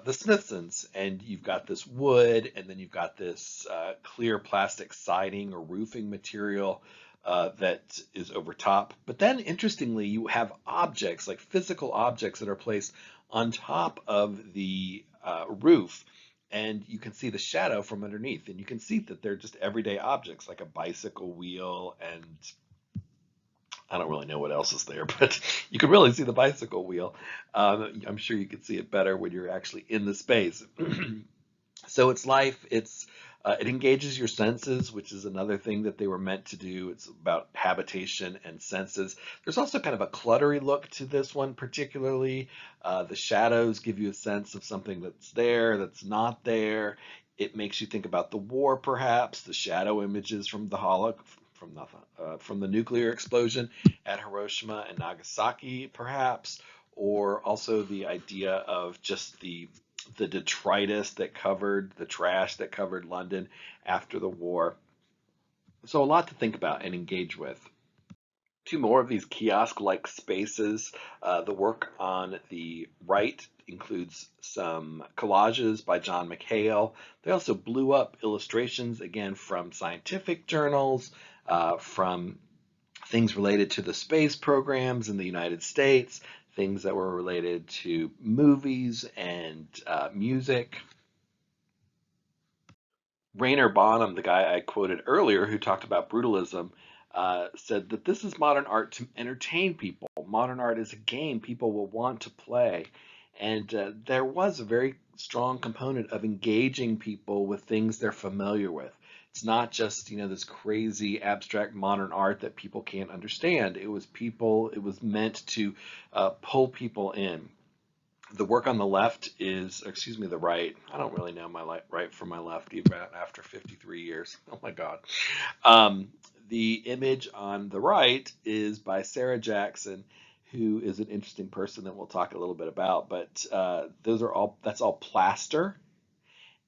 the Smithsons. And you've got this wood, and then you've got this clear plastic siding or roofing material that is over top. But then, interestingly, you have objects, like physical objects, that are placed on top of the roof. And you can see the shadow from underneath. And you can see that they're just everyday objects, like a bicycle wheel, and I don't really know what else is there, but you can really see the bicycle wheel. I'm sure you can see it better when you're actually in the space. So it's life. It engages your senses, which is another thing that they were meant to do. It's about habitation and senses. There's also kind of a cluttery look to this one, particularly. The shadows give you a sense of something that's there, that's not there. It makes you think about the war, perhaps. The shadow images from the from the nuclear explosion at Hiroshima and Nagasaki, perhaps, or also the idea of just the detritus that covered the trash that covered London after the war. So, a lot to think about and engage with. Two more of these kiosk like spaces. The work on the right includes some collages by John McHale. They also blew up illustrations, again, from scientific journals, from things related to the space programs in the United States, things that were related to movies and music. Rainer Bonham, the guy I quoted earlier who talked about brutalism, said that this is modern art to entertain people. Modern art is a game people will want to play. And there was a very strong component of engaging people with things they're familiar with. It's not just, this crazy abstract modern art that people can't understand. It was meant to pull people in. The work on the left is, excuse me, the right. I don't really know my right from my left even after 53 years. Oh my God. Um, the image on the right is by Sarah Jackson, who is an interesting person that we'll talk a little bit about. But that's all plaster,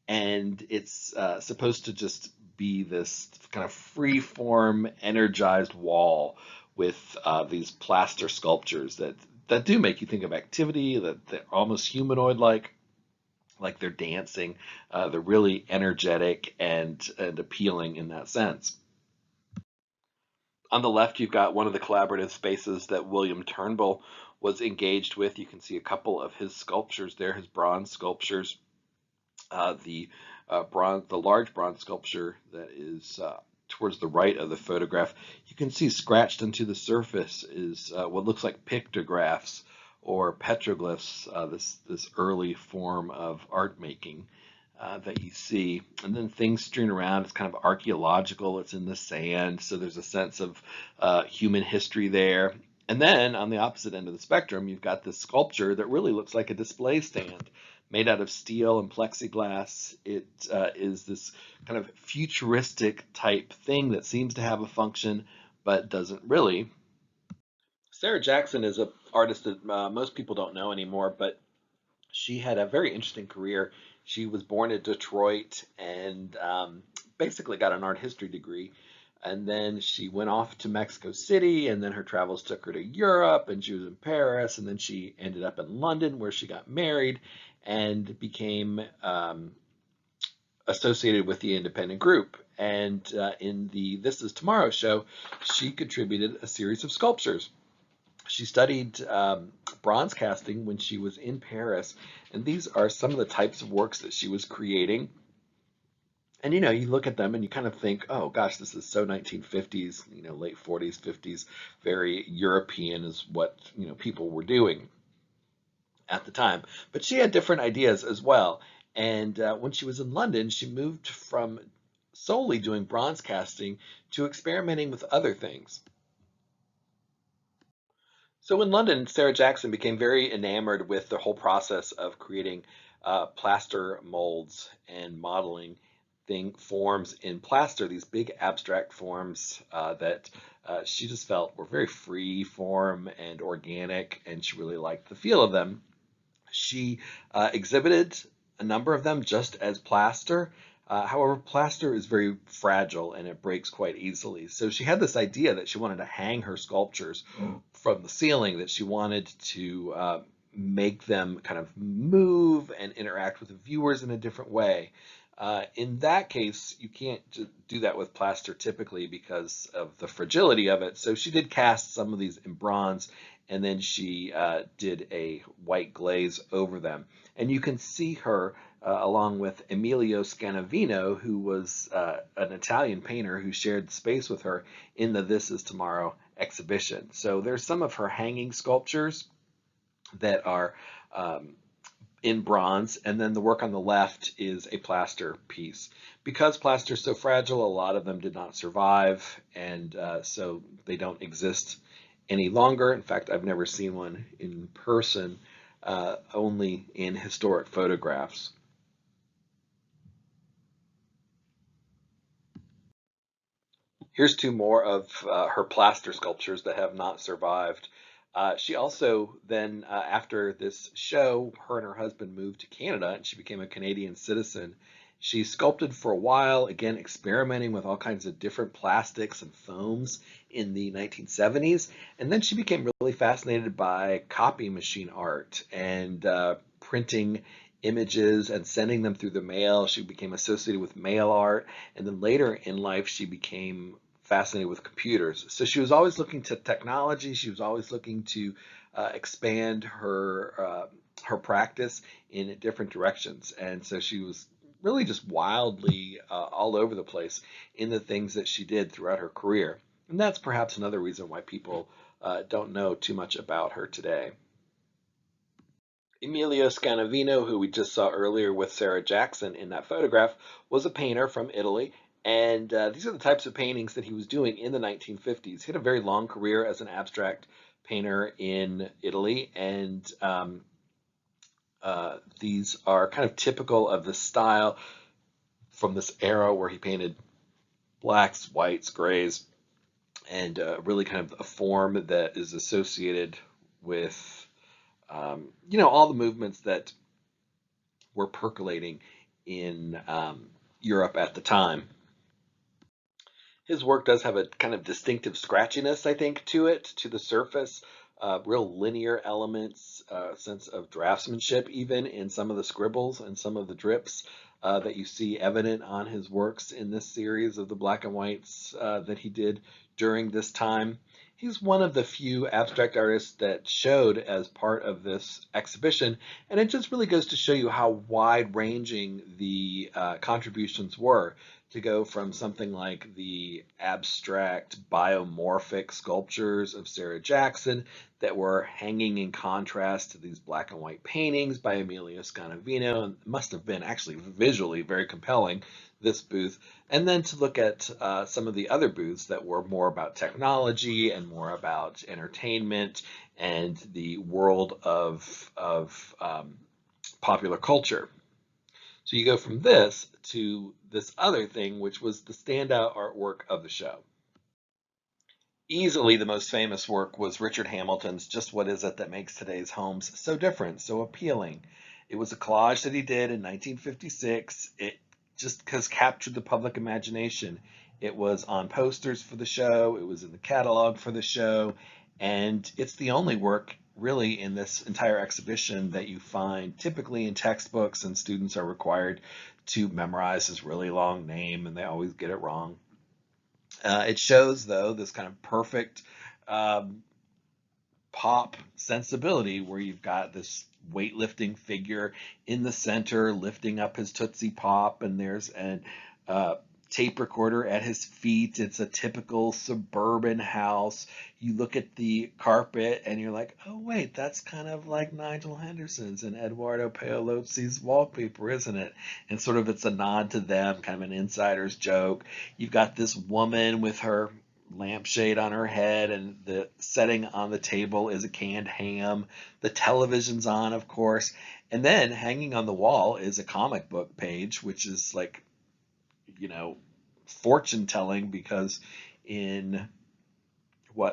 and it's supposed to just be this kind of free form, energized wall with these plaster sculptures that do make you think of activity, that they're almost humanoid like they're dancing. They're really energetic and appealing in that sense. On the left, you've got one of the collaborative spaces that William Turnbull was engaged with. You can see a couple of his sculptures there, his bronze sculptures. The large bronze sculpture that is towards the right of the photograph, you can see scratched into the surface is what looks like pictographs or petroglyphs, this early form of art making that you see. And then things strewn around. It's kind of archaeological. It's in the sand, so there's a sense of human history there. And then on the opposite end of the spectrum, you've got this sculpture that really looks like a display stand made out of steel and plexiglass. It is this kind of futuristic type thing that seems to have a function but doesn't really. Sarah Jackson is an artist that most people don't know anymore, but she had a very interesting career. She was born in Detroit and basically got an art history degree. And then she went off to Mexico City, and then her travels took her to Europe, and she was in Paris, and then she ended up in London where she got married and became associated with the Independent Group. And in the This Is Tomorrow show, she contributed a series of sculptures. She studied bronze casting when she was in Paris, and these are some of the types of works that she was creating. And you look at them and you kind of think, oh gosh, this is so 1950s, late 40s, 50s, very European is what people were doing at the time. But she had different ideas as well. And when she was in London, she moved from solely doing bronze casting to experimenting with other things. So in London, Sarah Jackson became very enamored with the whole process of creating plaster molds and modeling forms in plaster, these big abstract forms that she just felt were very free form and organic, and she really liked the feel of them. She exhibited a number of them just as plaster. However, plaster is very fragile and it breaks quite easily. So she had this idea that she wanted to hang her sculptures from the ceiling, that she wanted to make them kind of move and interact with the viewers in a different way. In that case, you can't do that with plaster typically because of the fragility of it. So she did cast some of these in bronze, and then she did a white glaze over them. And you can see her along with Emilio Scanavino, who was an Italian painter who shared space with her in the This Is Tomorrow exhibition. So there's some of her hanging sculptures that are in bronze, and then the work on the left is a plaster piece. Because plaster is so fragile, a lot of them did not survive, and so they don't exist any longer. In fact, I've never seen one in person, only in historic photographs. Here's two more of her plaster sculptures that have not survived. She also then, after this show, her and her husband moved to Canada and she became a Canadian citizen. She sculpted for a while, again, experimenting with all kinds of different plastics and foams in the 1970s. And then she became really fascinated by copy machine art and printing images and sending them through the mail. She became associated with mail art. And then later in life, she became fascinated with computers. So she was always looking to technology. She was always looking to expand her practice in different directions. And so she was really just wildly all over the place in the things that she did throughout her career. And that's perhaps another reason why people don't know too much about her today. Emilio Scanavino, who we just saw earlier with Sarah Jackson in that photograph, was a painter from Italy. And these are the types of paintings that he was doing in the 1950s. He had a very long career as an abstract painter in Italy, and these are kind of typical of the style from this era where he painted blacks, whites, grays, and really kind of a form that is associated with all the movements that were percolating in Europe at the time. His work does have a kind of distinctive scratchiness, I think, to it, to the surface, real linear elements, sense of draftsmanship, even in some of the scribbles and some of the drips that you see evident on his works in this series of the black and whites that he did during this time. He's one of the few abstract artists that showed as part of this exhibition, and it just really goes to show you how wide-ranging the contributions were, to go from something like the abstract biomorphic sculptures of Sarah Jackson that were hanging in contrast to these black and white paintings by Emilio Scanavino, and must have been actually visually very compelling, this booth. And then to look at some of the other booths that were more about technology and more about entertainment and the world of popular culture. So you go from this to this other thing, which was the standout artwork of the show. Easily the most famous work was Richard Hamilton's Just What Is It That Makes Today's Homes So Different, So Appealing? It was a collage that he did in 1956. It just has captured the public imagination. It was on posters for the show, it was in the catalog for the show, and it's the only work really in this entire exhibition that you find typically in textbooks, and students are required to memorize his really long name and they always get it wrong. It shows, though, this kind of perfect um, pop sensibility where you've got this weightlifting figure in the center lifting up his Tootsie Pop, and there's a tape recorder at his feet. It's a typical suburban house. You look at the carpet and you're like, oh wait, that's kind of like Nigel Henderson's and Eduardo Paolozzi's wallpaper, isn't it? And sort of it's a nod to them, kind of an insider's joke. You've got this woman with her lampshade on her head, and the setting on the table is a canned ham. The television's on, of course, and then hanging on the wall is a comic book page, which is like, fortune telling, because in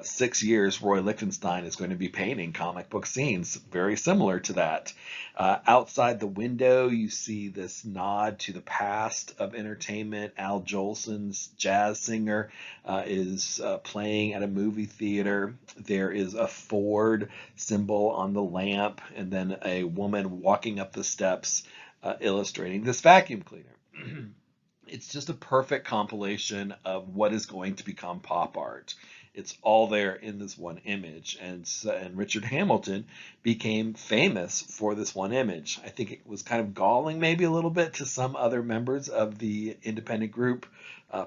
6 years, Roy Lichtenstein is going to be painting comic book scenes very similar to that. Outside the window, you see this nod to the past of entertainment. Al Jolson's jazz singer is playing at a movie theater. There is a Ford symbol on the lamp, and then a woman walking up the steps illustrating this vacuum cleaner. It's just a perfect compilation of what is going to become pop art. It's all there in this one image, and Richard Hamilton became famous for this one image. I think it was kind of galling, maybe a little bit, to some other members of the independent group,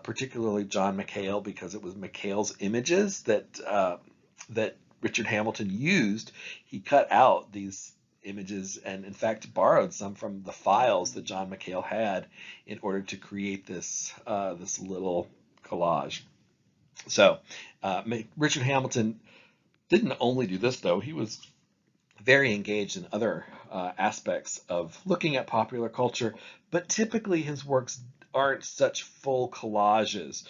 particularly John McHale, because it was McHale's images that Richard Hamilton used. He cut out these images and, in fact, borrowed some from the files that John McHale had in order to create this little collage. So Richard Hamilton didn't only do this, though. He was very engaged in other aspects of looking at popular culture, but typically his works aren't such full collages.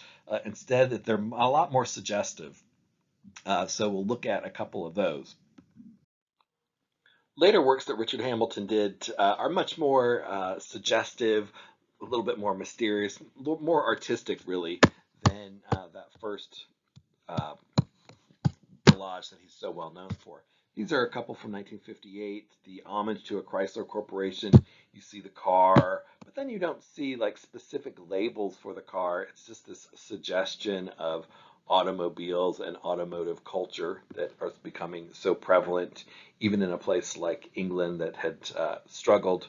Instead, that they're a lot more suggestive. So we'll look at a couple of those. Later works that Richard Hamilton did are much more suggestive, a little bit more mysterious, a little more artistic, really, than that first uh, collage that he's so well known for. These are a couple from 1958, the homage to a Chrysler Corporation. You see the car, but then you don't see like specific labels for the car. It's just this suggestion of automobiles and automotive culture that are becoming so prevalent, even in a place like England that had struggled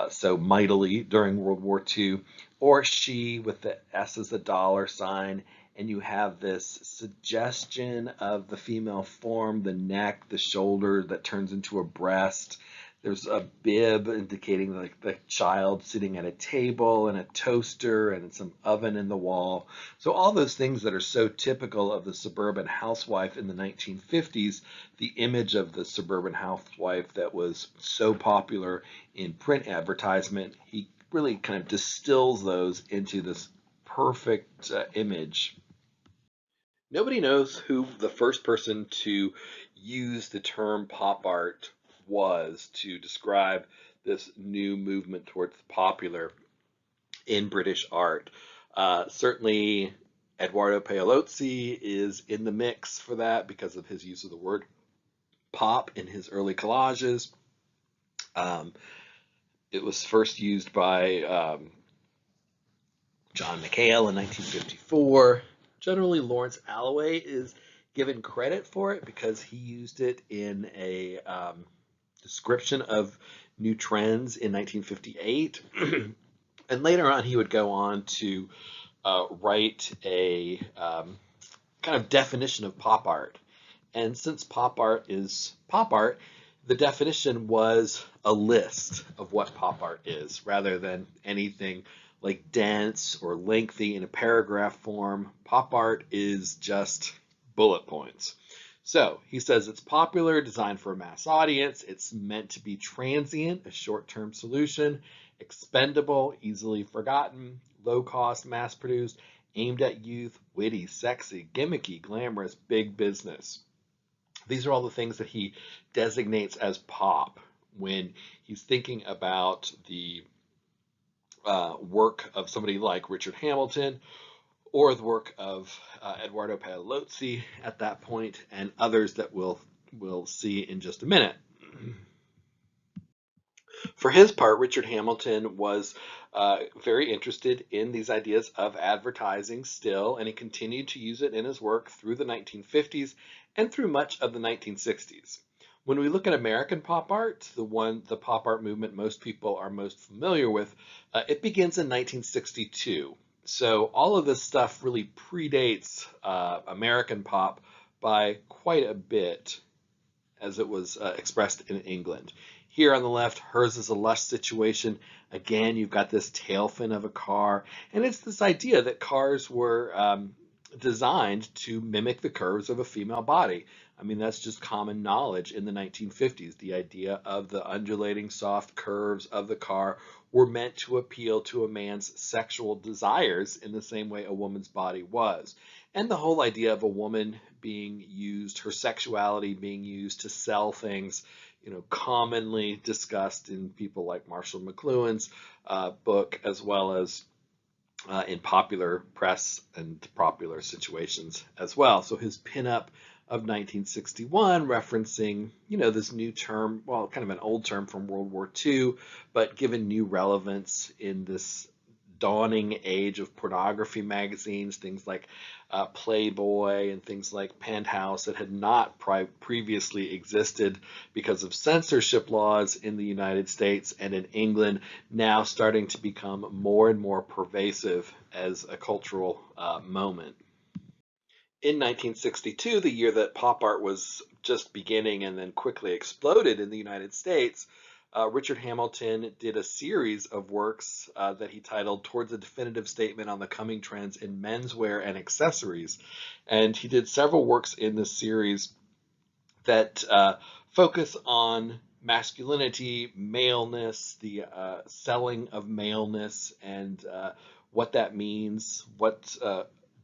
so mightily during World War II, or she with the S as the dollar sign, and you have this suggestion of the female form, the neck, the shoulder that turns into a breast. There's a bib indicating like the child sitting at a table and a toaster and some oven in the wall. So all those things that are so typical of the suburban housewife in the 1950s, the image of the suburban housewife that was so popular in print advertisement, he really kind of distills those into this perfect image. Nobody knows who the first person to use the term pop art was to describe this new movement towards the popular in British art. Certainly, Edoardo Paolozzi is in the mix for that because of his use of the word pop in his early collages. It was first used by John McHale in 1954. Generally, Lawrence Alloway is given credit for it because he used it in a description of new trends in 1958. And later on, he would go on to write a kind of definition of pop art. And since pop art is pop art, the definition was a list of what pop art is rather than anything like dense or lengthy in a paragraph form. Pop art is just bullet points. So he says it's popular, designed for a mass audience. It's meant to be transient, a short-term solution, expendable, easily forgotten, low cost, mass produced, aimed at youth, witty, sexy, gimmicky, glamorous, big business. These are all the things that he designates as pop when he's thinking about the work of somebody like Richard Hamilton or the work of Edoardo Paolozzi at that point and others that we'll see in just a minute. For his part, Richard Hamilton was very interested in these ideas of advertising still, and he continued to use it in his work through the 1950s and through much of the 1960s. When we look at American pop art, the pop art movement most people are most familiar with, it begins in 1962. So all of this stuff really predates American pop by quite a bit as it was expressed in England. Here on the left, hers is a lush situation. Again, you've got this tail fin of a car, and it's this idea that cars were designed to mimic the curves of a female body. I mean, that's just common knowledge in the 1950s. The idea of the undulating soft curves of the car were meant to appeal to a man's sexual desires in the same way a woman's body was. And the whole idea of a woman being used, her sexuality being used to sell things, commonly discussed in people like Marshall McLuhan's book, as well as in popular press and popular situations as well. So his pinup of 1961 referencing, this new term, well, kind of an old term from World War II, but given new relevance in this dawning age of pornography magazines, things like Playboy and things like Penthouse that had not previously existed because of censorship laws in the United States and in England, now starting to become more and more pervasive as a cultural moment. In 1962, the year that pop art was just beginning and then quickly exploded in the United States, Richard Hamilton did a series of works that he titled Towards a Definitive Statement on the Coming Trends in Menswear and Accessories. And he did several works in this series that focus on masculinity, maleness, the selling of maleness, and what that means, what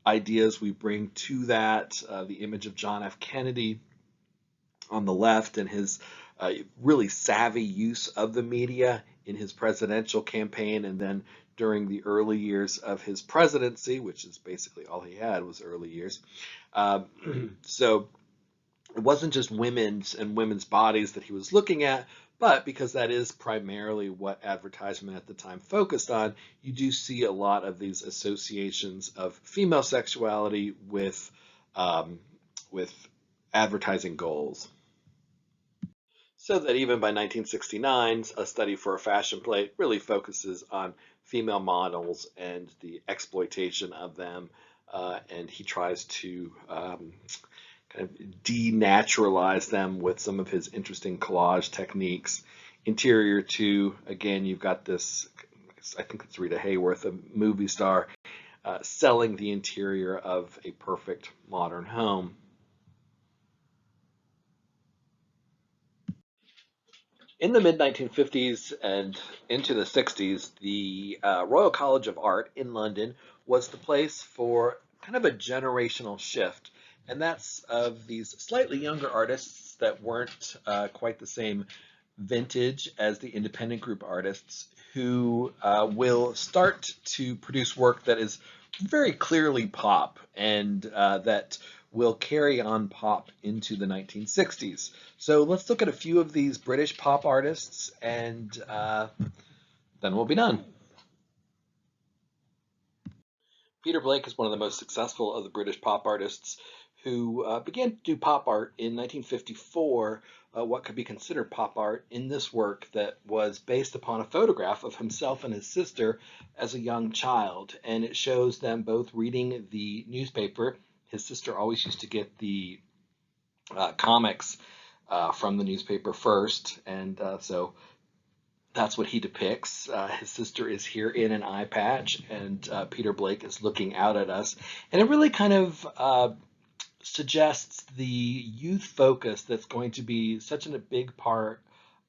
ideas we bring to that, the image of John F. Kennedy on the left and his really savvy use of the media in his presidential campaign, and then during the early years of his presidency, which is basically all he had was early years. So it wasn't just women's and women's bodies that he was looking at, but because that is primarily what advertisement at the time focused on, you do see a lot of these associations of female sexuality with advertising goals. So that even by 1969, a study for a fashion plate really focuses on female models and the exploitation of them, and he tries to kind of denaturalize them with some of his interesting collage techniques. Interior 2, again, you've got this, I think it's Rita Hayworth, a movie star, selling the interior of a perfect modern home. In the mid-1950s and into the 60s, the Royal College of Art in London was the place for kind of a generational shift. And that's of these slightly younger artists that weren't quite the same vintage as the independent group artists, who will start to produce work that is very clearly pop and that will carry on pop into the 1960s. So let's look at a few of these British pop artists, and then we'll be done. Peter Blake is one of the most successful of the British pop artists, who began to do pop art in 1954, what could be considered pop art, in this work that was based upon a photograph of himself and his sister as a young child. And it shows them both reading the newspaper. His sister always used to get the comics from the newspaper first, and so that's what he depicts. His sister is here in an eye patch, and Peter Blake is looking out at us. And it really kind of suggests the youth focus that's going to be such a big part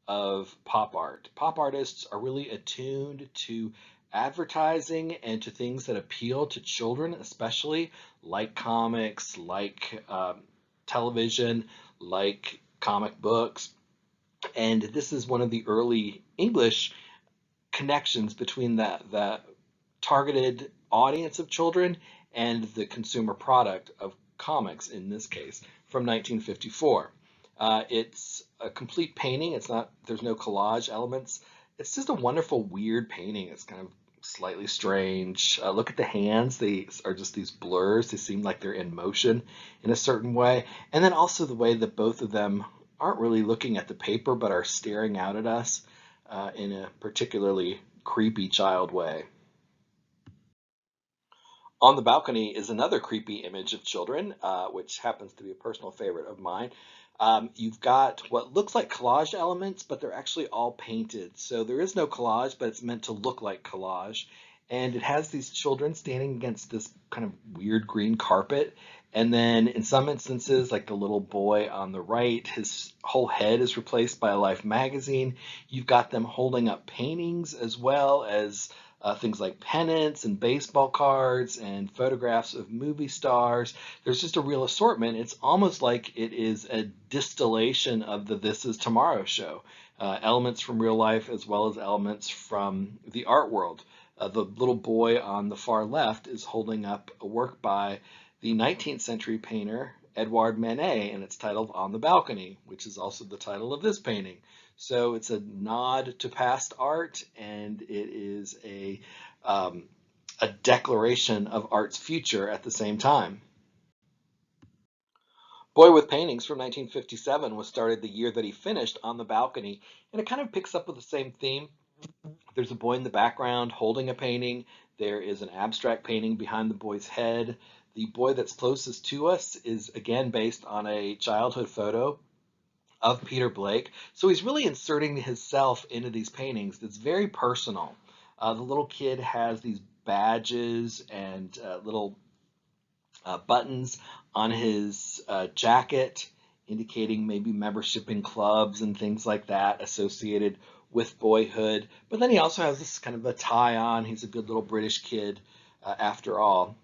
of pop art. Pop artists are really attuned to advertising and to things that appeal to children, especially like comics, like television, like comic books. And this is one of the early English connections between that targeted audience of children and the consumer product of comics, in this case, from 1954. It's a complete painting. It's not, there's no collage elements. It's just a wonderful, weird painting. It's kind of slightly strange. Look at the hands. They are just these blurs. They seem like they're in motion in a certain way. And then also the way that both of them aren't really looking at the paper, but are staring out at us in a particularly creepy child way. On the Balcony is another creepy image of children, which happens to be a personal favorite of mine. You've got what looks like collage elements, but they're actually all painted. So there is no collage, but it's meant to look like collage. And it has these children standing against this kind of weird green carpet. And then in some instances, like the little boy on the right, his whole head is replaced by a Life magazine. You've got them holding up paintings as well as things like pennants and baseball cards and photographs of movie stars. There's just a real assortment. It's almost like it is a distillation of the This Is Tomorrow show. Elements from real life as well as elements from the art world. The little boy on the far left is holding up a work by the 19th century painter Edouard Manet, and it's titled On the Balcony, which is also the title of this painting. So it's a nod to past art, and it is a declaration of art's future at the same time. Boy with Paintings from 1957 was started the year that he finished On the Balcony, and it kind of picks up with the same theme. There's a boy in the background holding a painting. There is an abstract painting behind the boy's head. The boy that's closest to us is again based on a childhood photo of Peter Blake. So he's really inserting himself into these paintings that's very personal. The little kid has these badges and little buttons on his jacket, indicating maybe membership in clubs and things like that associated with boyhood. But then he also has this kind of a tie on. He's a good little British kid after all.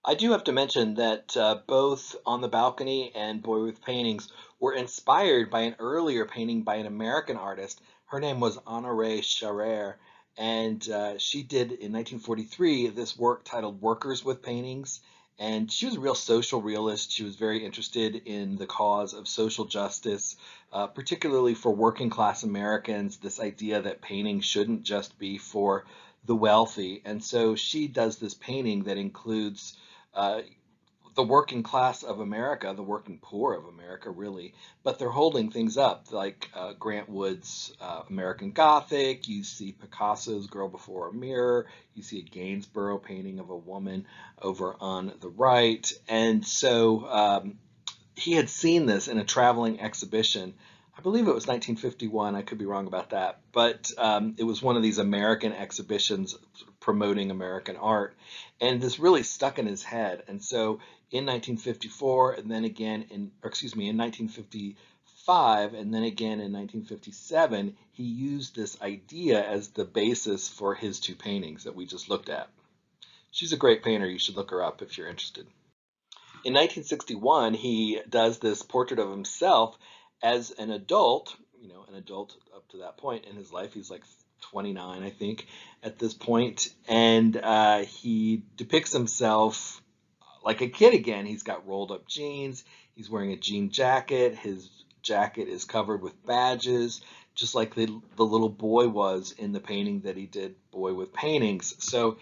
I do have to mention that both On the Balcony and Boy with Paintings were inspired by an earlier painting by an American artist. Her name was Honorée Charrière, and she did in 1943 this work titled Workers with Paintings. And she was a real social realist. She was very interested in the cause of social justice, particularly for working class Americans, this idea that painting shouldn't just be for the wealthy. And so she does this painting that includes uh, the working class of America, the working poor of America, really, but they're holding things up like Grant Wood's American Gothic. You see Picasso's Girl Before a Mirror. You see a Gainsborough painting of a woman over on the right. And so he had seen this in a traveling exhibition. I believe it was 1951. I could be wrong about that, but it was one of these American exhibitions promoting American art, and this really stuck in his head. And so in 1954, and then again in, or excuse me, in 1955, and then again in 1957, he used this idea as the basis for his two paintings that we just looked at. She's a great painter. You should look her up if you're interested. In 1961, he does this portrait of himself as an adult, an adult up to that point in his life. He's like 29, I think, at this point, and he depicts himself like a kid again. He's got rolled up jeans. He's wearing a jean jacket. His jacket is covered with badges, just like the little boy was in the painting that he did, Boy with Paintings. So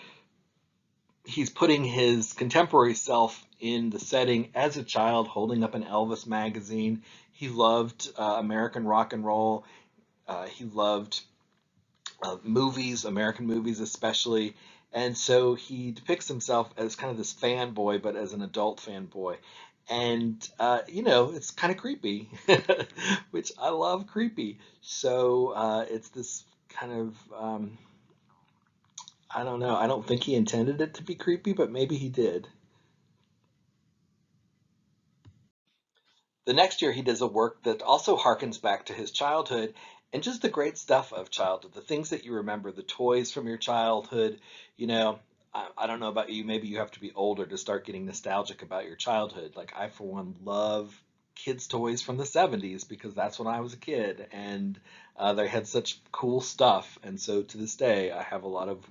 he's putting his contemporary self in the setting as a child, holding up an Elvis magazine. He loved American rock and roll. He loved movies, American movies especially. And so he depicts himself as kind of this fanboy, but as an adult fanboy. And, it's kind of creepy, which I love creepy. So it's this kind of, I don't know. I don't think he intended it to be creepy, but maybe he did. The next year, he does a work that also harkens back to his childhood and just the great stuff of childhood, the things that you remember, the toys from your childhood. You know, I don't know about you, maybe you have to be older to start getting nostalgic about your childhood. Like, I, for one, love kids' toys from the 70s because that's when I was a kid and they had such cool stuff. And so to this day, I have a lot of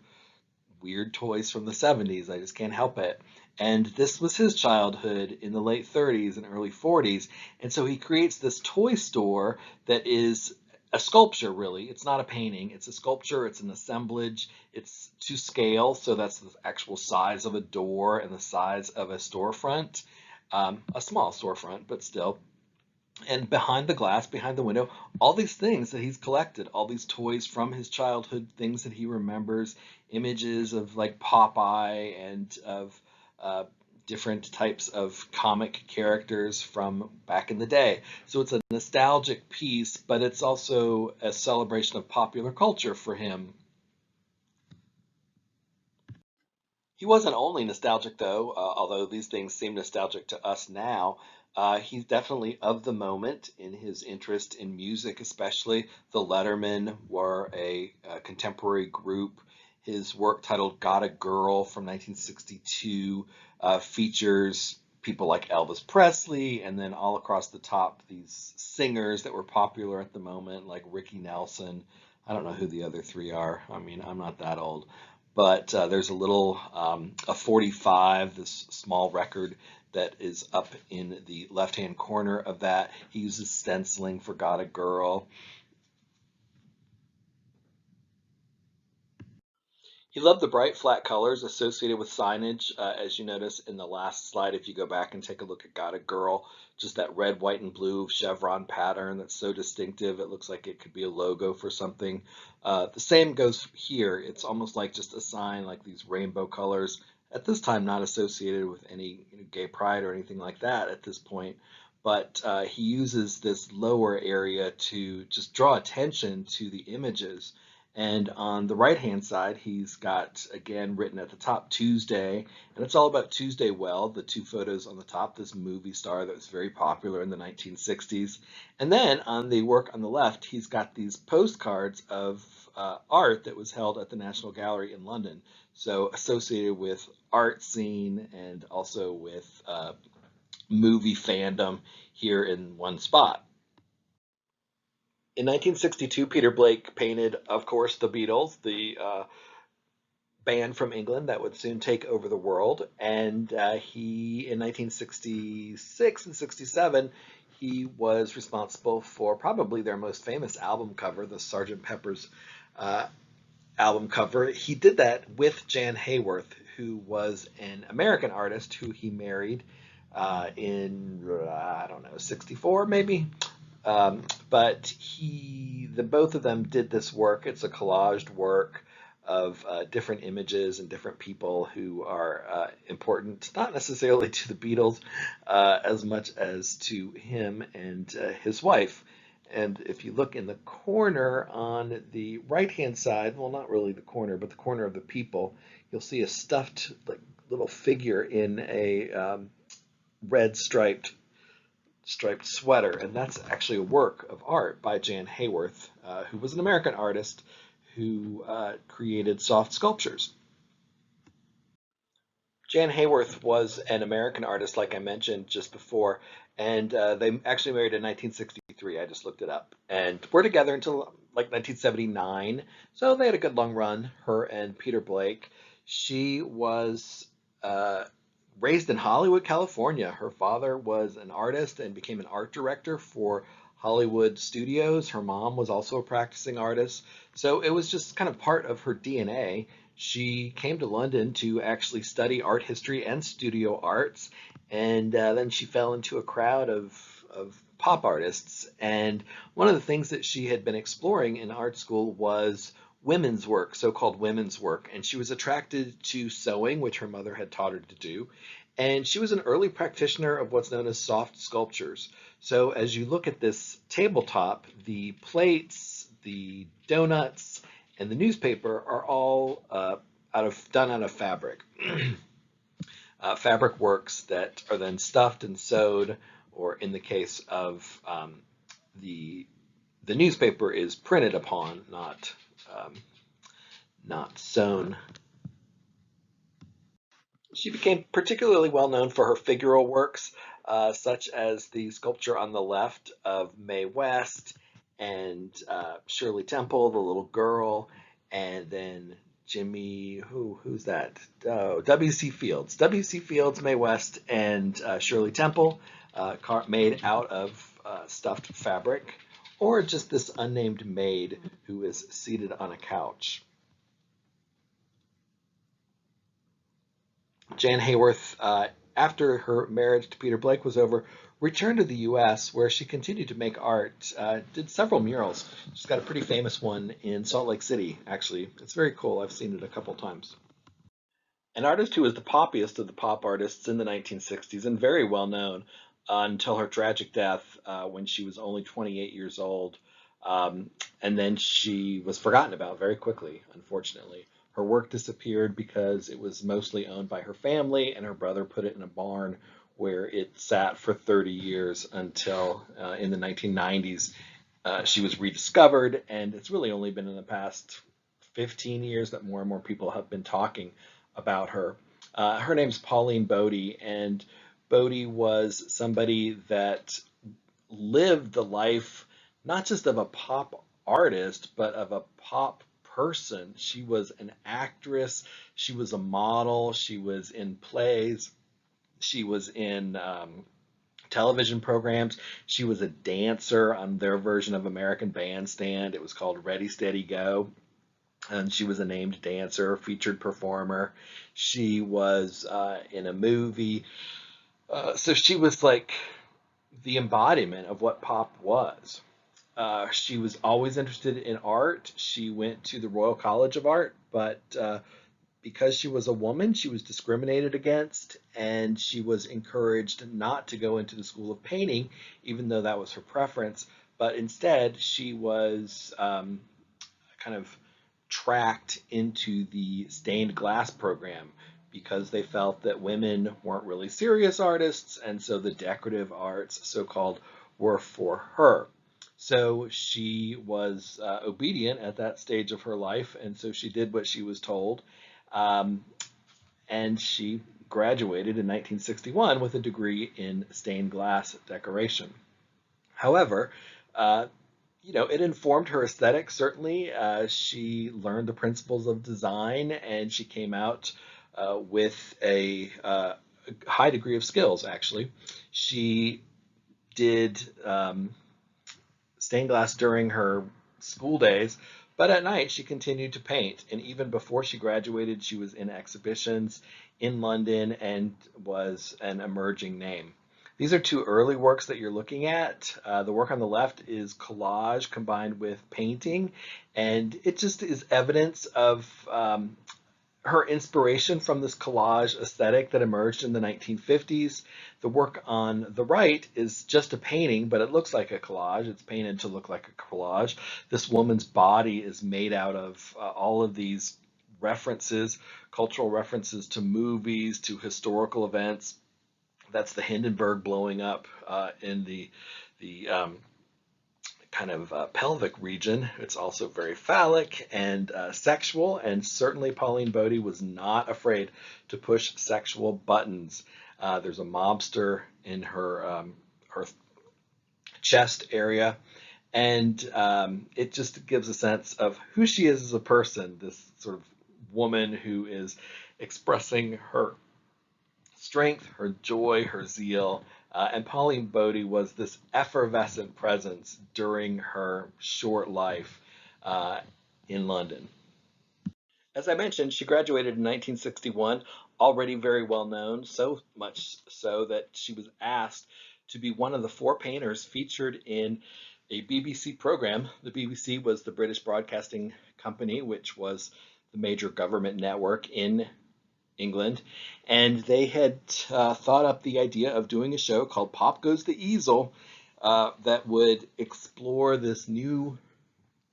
weird toys from the 70s. I just can't help it. And this was his childhood in the late 30s and early 40s. And so he creates this toy store that is a sculpture, really. It's not a painting, it's a sculpture, it's an assemblage, it's to scale. So that's the actual size of a door and the size of a storefront, a small storefront, but still. And behind the glass, behind the window, all these things that he's collected, all these toys from his childhood, things that he remembers, images of like Popeye and of uh, different types of comic characters from back in the day. So it's a nostalgic piece, but it's also a celebration of popular culture for him. He wasn't only nostalgic, though, although these things seem nostalgic to us now. He's definitely of the moment in his interest in music, especially. The Lettermen were a contemporary group. His work titled Got a Girl from 1962 features people like Elvis Presley, and then all across the top, these singers that were popular at the moment, like Ricky Nelson. I don't know who the other three are. I mean, I'm not that old, but there's a little a 45, this small record that is up in the left-hand corner of that. He uses stenciling for Got a Girl. He loved the bright flat colors associated with signage, as you notice in the last slide. If you go back and take a look at Got a Girl, just that red, white, and blue chevron pattern that's so distinctive. It looks like it could be a logo for something. The same goes here. It's almost like just a sign, like these rainbow colors at this time not associated with any gay pride or anything like that at this point, but he uses this lower area to just draw attention to the images. And on the right-hand side, he's got, again, written at the top, Tuesday, and it's all about Tuesday Weld, the two photos on the top, this movie star that was very popular in the 1960s. And then on the work on the left, he's got these postcards of art that was held at the National Gallery in London. So associated with art scene and also with movie fandom here in one spot. In 1962, Peter Blake painted, of course, the Beatles, the band from England that would soon take over the world. And he, in 1966 and 67, he was responsible for probably their most famous album cover, the Sgt. Pepper's album cover. He did that with Jan Hayworth, who was an American artist who he married in, I don't know, 64 maybe. But the both of them did this work. It's a collaged work of different images and different people who are important, not necessarily to the Beatles as much as to him and his wife. And if you look in the corner on the right-hand side, well, not really the corner, but the corner of the people, you'll see a stuffed like little figure in a red striped sweater, and that's actually a work of art by Jan Hayworth, who was an American artist who created soft sculptures. Jan Hayworth was an American artist, like I mentioned just before, and they actually married in 1963. I just looked it up, and were together until like 1979. So they had a good long run, her and Peter Blake. She was raised in Hollywood, California. Her father was an artist and became an art director for Hollywood studios. Her mom was also a practicing artist. So it was just kind of part of her DNA. She came to London to actually study art history and studio arts, and then she fell into a crowd of pop artists. And one of the things that she had been exploring in art school was women's work, so-called women's work. And she was attracted to sewing, which her mother had taught her to do. And she was an early practitioner of what's known as soft sculptures. So as you look at this tabletop, the plates, the donuts, and the newspaper are all done out of fabric. Fabric works that are then stuffed and sewed, or in the case of the newspaper is printed upon, not sewn. She became particularly well known for her figural works, such as the sculpture on the left of Mae West and Shirley Temple, the little girl, and then Jimmy, who's that? Oh, W.C. Fields. W.C. Fields, Mae West, and Shirley Temple, made out of stuffed fabric, or just this unnamed maid who is seated on a couch. Jan Hayworth, after her marriage to Peter Blake was over, returned to the U.S., where she continued to make art, did several murals. She's got a pretty famous one in Salt Lake City, actually. It's very cool. I've seen it a couple times. An artist who was the poppiest of the pop artists in the 1960s and very well known until her tragic death when she was only 28 years old. And then she was forgotten about very quickly, unfortunately. Her work disappeared because it was mostly owned by her family, and her brother put it in a barn where it sat for 30 years until in the 1990s she was rediscovered. And it's really only been in the past 15 years that more and more people have been talking about her. Her name's Pauline Bodie, and Bodie was somebody that lived the life not just of a pop artist, but of a pop person. She was an actress, she was a model, she was in plays, she was in television programs, she was a dancer on their version of American Bandstand. It was called Ready, Steady, Go. And she was a named dancer, featured performer. She was in a movie. So she was like the embodiment of what pop was. She was always interested in art. She went to the Royal College of Art, but because she was a woman, she was discriminated against, and she was encouraged not to go into the school of painting, even though that was her preference. But instead, she was kind of tracked into the stained glass program because they felt that women weren't really serious artists, and so the decorative arts, so called, were for her. So she was obedient at that stage of her life, and so she did what she was told. Um, and she graduated in 1961 with a degree in stained glass decoration. However, uh, it informed her aesthetic, certainly. She learned the principles of design and she came out with a high degree of skills, actually. She did stained glass during her school days, but at night she continued to paint. And even before she graduated, she was in exhibitions in London and was an emerging name. These are two early works that you're looking at. The work on the left is collage combined with painting, and it just is evidence of her inspiration from this collage aesthetic that emerged in the 1950s. The work on the right is just a painting, but it looks like a collage. It's painted to look like a collage. This woman's body is made out of all of these references, cultural references to movies, to historical events. That's the Hindenburg blowing up in the kind of pelvic region. It's also very phallic and sexual, and certainly Pauline Bodie was not afraid to push sexual buttons. There's a mobster in her chest area, and it just gives a sense of who she is as a person. This sort of woman who is expressing her strength, her joy, her zeal. And Pauline Bodie was this effervescent presence during her short life uh, in London. As I mentioned, she graduated in 1961, already very well known, so much so that she was asked to be one of the four painters featured in a BBC program. The BBC was the British Broadcasting Company, which was the major government network in England, and they had thought up the idea of doing a show called Pop Goes the Easel that would explore this new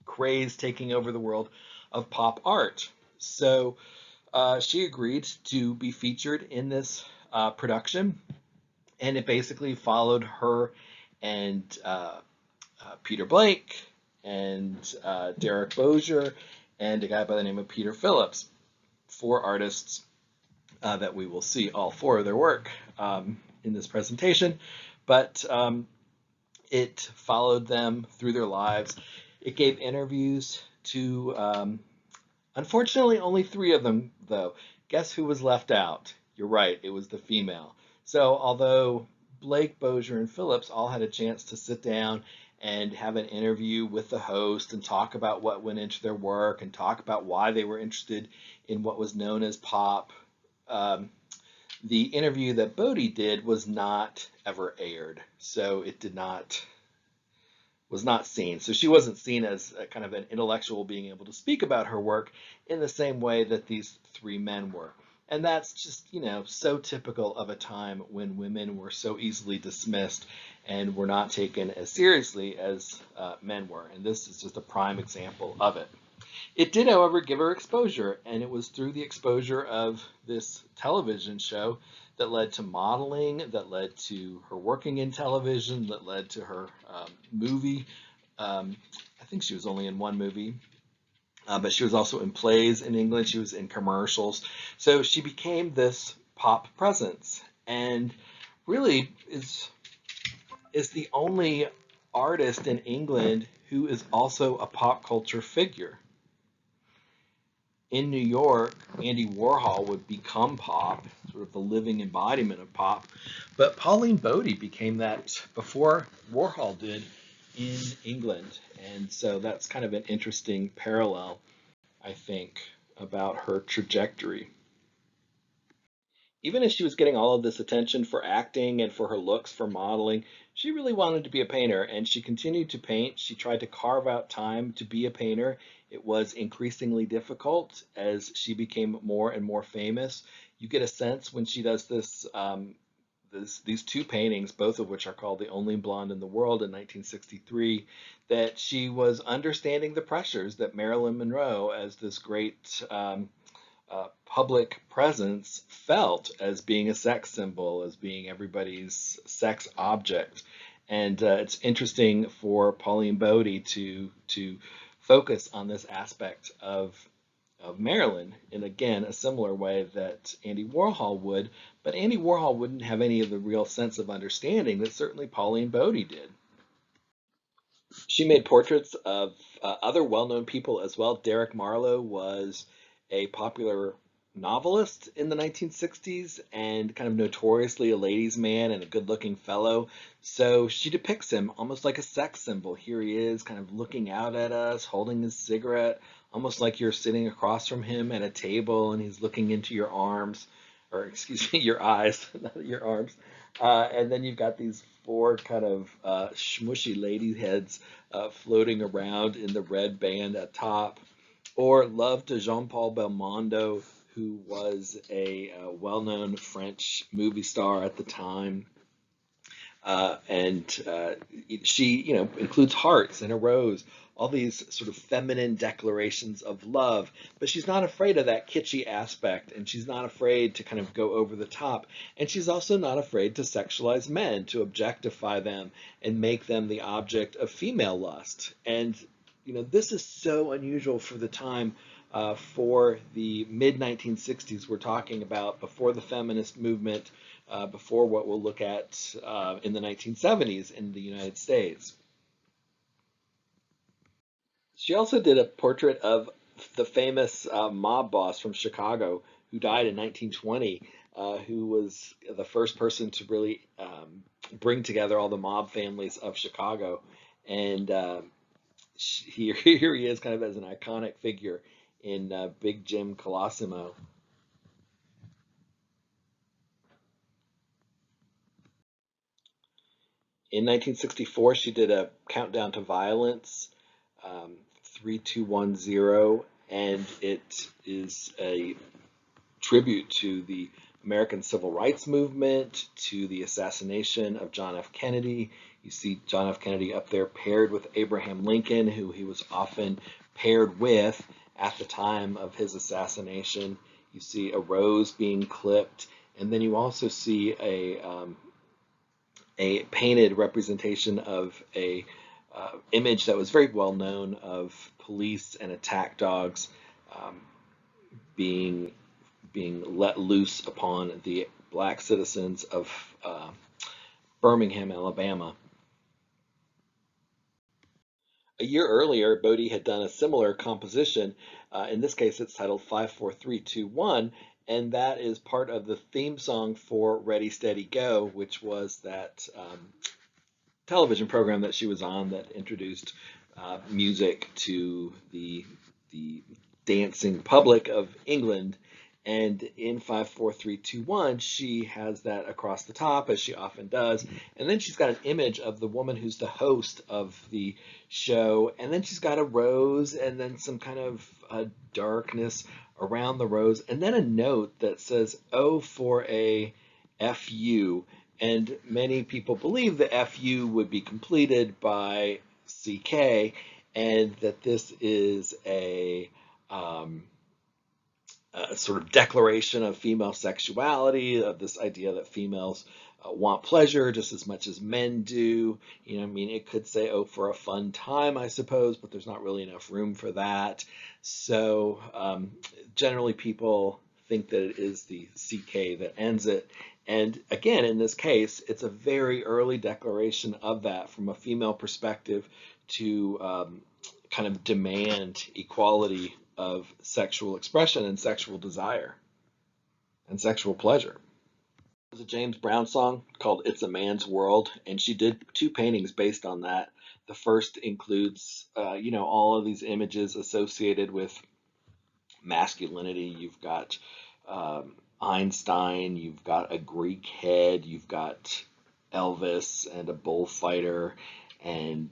craze taking over the world of pop art. So she agreed to be featured in this production, and it basically followed her and Peter Blake and Derek Bossier and a guy by the name of Peter Phillips, four artists that we will see all four of their work in this presentation, but it followed them through their lives. It gave interviews to, unfortunately, only three of them, though. Guess who was left out? You're right, it was the female. So although Blake, Bossier, and Phillips all had a chance to sit down and have an interview with the host and talk about what went into their work and talk about why they were interested in what was known as pop, the interview that Bodie did was not ever aired, so it was not seen. So she wasn't seen as a kind of an intellectual being able to speak about her work in the same way that these three men were. And that's just, so typical of a time when women were so easily dismissed and were not taken as seriously as men were. And this is just a prime example of it. It did, however, give her exposure, and it was through the exposure of this television show that led to modeling, that led to her working in television, that led to her movie. I think she was only in one movie, but she was also in plays in England. She was in commercials. So she became this pop presence, and really is the only artist in England who is also a pop culture figure. In New York, Andy Warhol would become pop, sort of the living embodiment of pop. But Pauline Bodie became that before Warhol did in England. And so that's kind of an interesting parallel, I think, about her trajectory. Even as she was getting all of this attention for acting and for her looks for modeling, She really wanted to be a painter, and she continued to paint. She tried to carve out time to be a painter. It was increasingly difficult as she became more and more famous. You get a sense when she does these two paintings, both of which are called The Only Blonde in the World in 1963, that she was understanding the pressures that Marilyn Monroe, as this great public presence, felt as being a sex symbol, as being everybody's sex object. And it's interesting for Pauline Bodie to focus on this aspect of Marilyn in, again, a similar way that Andy Warhol would, but Andy Warhol wouldn't have any of the real sense of understanding that certainly Pauline Bodie did. She made portraits of other well-known people as well. Derek Marlowe was a popular novelist in the 1960s and kind of notoriously a ladies' man and a good-looking fellow. So she depicts him almost like a sex symbol. Here he is, kind of looking out at us, holding his cigarette, almost like you're sitting across from him at a table and he's looking into your arms, or excuse me, your eyes, not your arms. And then you've got these four kind of smushy lady heads floating around in the red band at top. Or Love to Jean-Paul Belmondo, who was a well-known French movie star at the time. And she, includes hearts and a rose, all these sort of feminine declarations of love. But she's not afraid of that kitschy aspect, and she's not afraid to kind of go over the top. And she's also not afraid to sexualize men, to objectify them and make them the object of female lust. And this is so unusual for the time. For the mid 1960s, we're talking about before the feminist movement, before what we'll look at in the 1970s in the United States. She also did a portrait of the famous mob boss from Chicago who died in 1920, who was the first person to really bring together all the mob families of Chicago. And here he is kind of as an iconic figure in Big Jim Colosimo. In 1964, she did a Countdown to Violence, 3210, and it is a tribute to the American Civil Rights Movement, to the assassination of John F. Kennedy. You see John F. Kennedy up there paired with Abraham Lincoln, who he was often paired with at the time of his assassination. You see a rose being clipped, and then you also see a painted representation of a image that was very well known of police and attack dogs being let loose upon the black citizens of Birmingham, Alabama. A year earlier, Bodie had done a similar composition. In this case, it's titled 54321, and that is part of the theme song for Ready, Steady, Go, which was that television program that she was on that introduced music to the dancing public of England. And in 54321, she has that across the top, as she often does. And then she's got an image of the woman who's the host of the show. And then she's got a rose and then some kind of darkness around the rose. And then a note that says, "Oh, for a FU." And many people believe the FU would be completed by CK, and that this is a sort of declaration of female sexuality, of this idea that females want pleasure just as much as men do. I mean, it could say, "Oh, for a fun time," I suppose, but there's not really enough room for that. So generally people think that it is the CK that ends it. And again, in this case, it's a very early declaration of that from a female perspective to kind of demand equality of sexual expression and sexual desire and sexual pleasure. There's a James Brown song called "It's a Man's World," and she did two paintings based on that. The first includes, all of these images associated with masculinity. You've got Einstein, you've got a Greek head, you've got Elvis and a bullfighter, and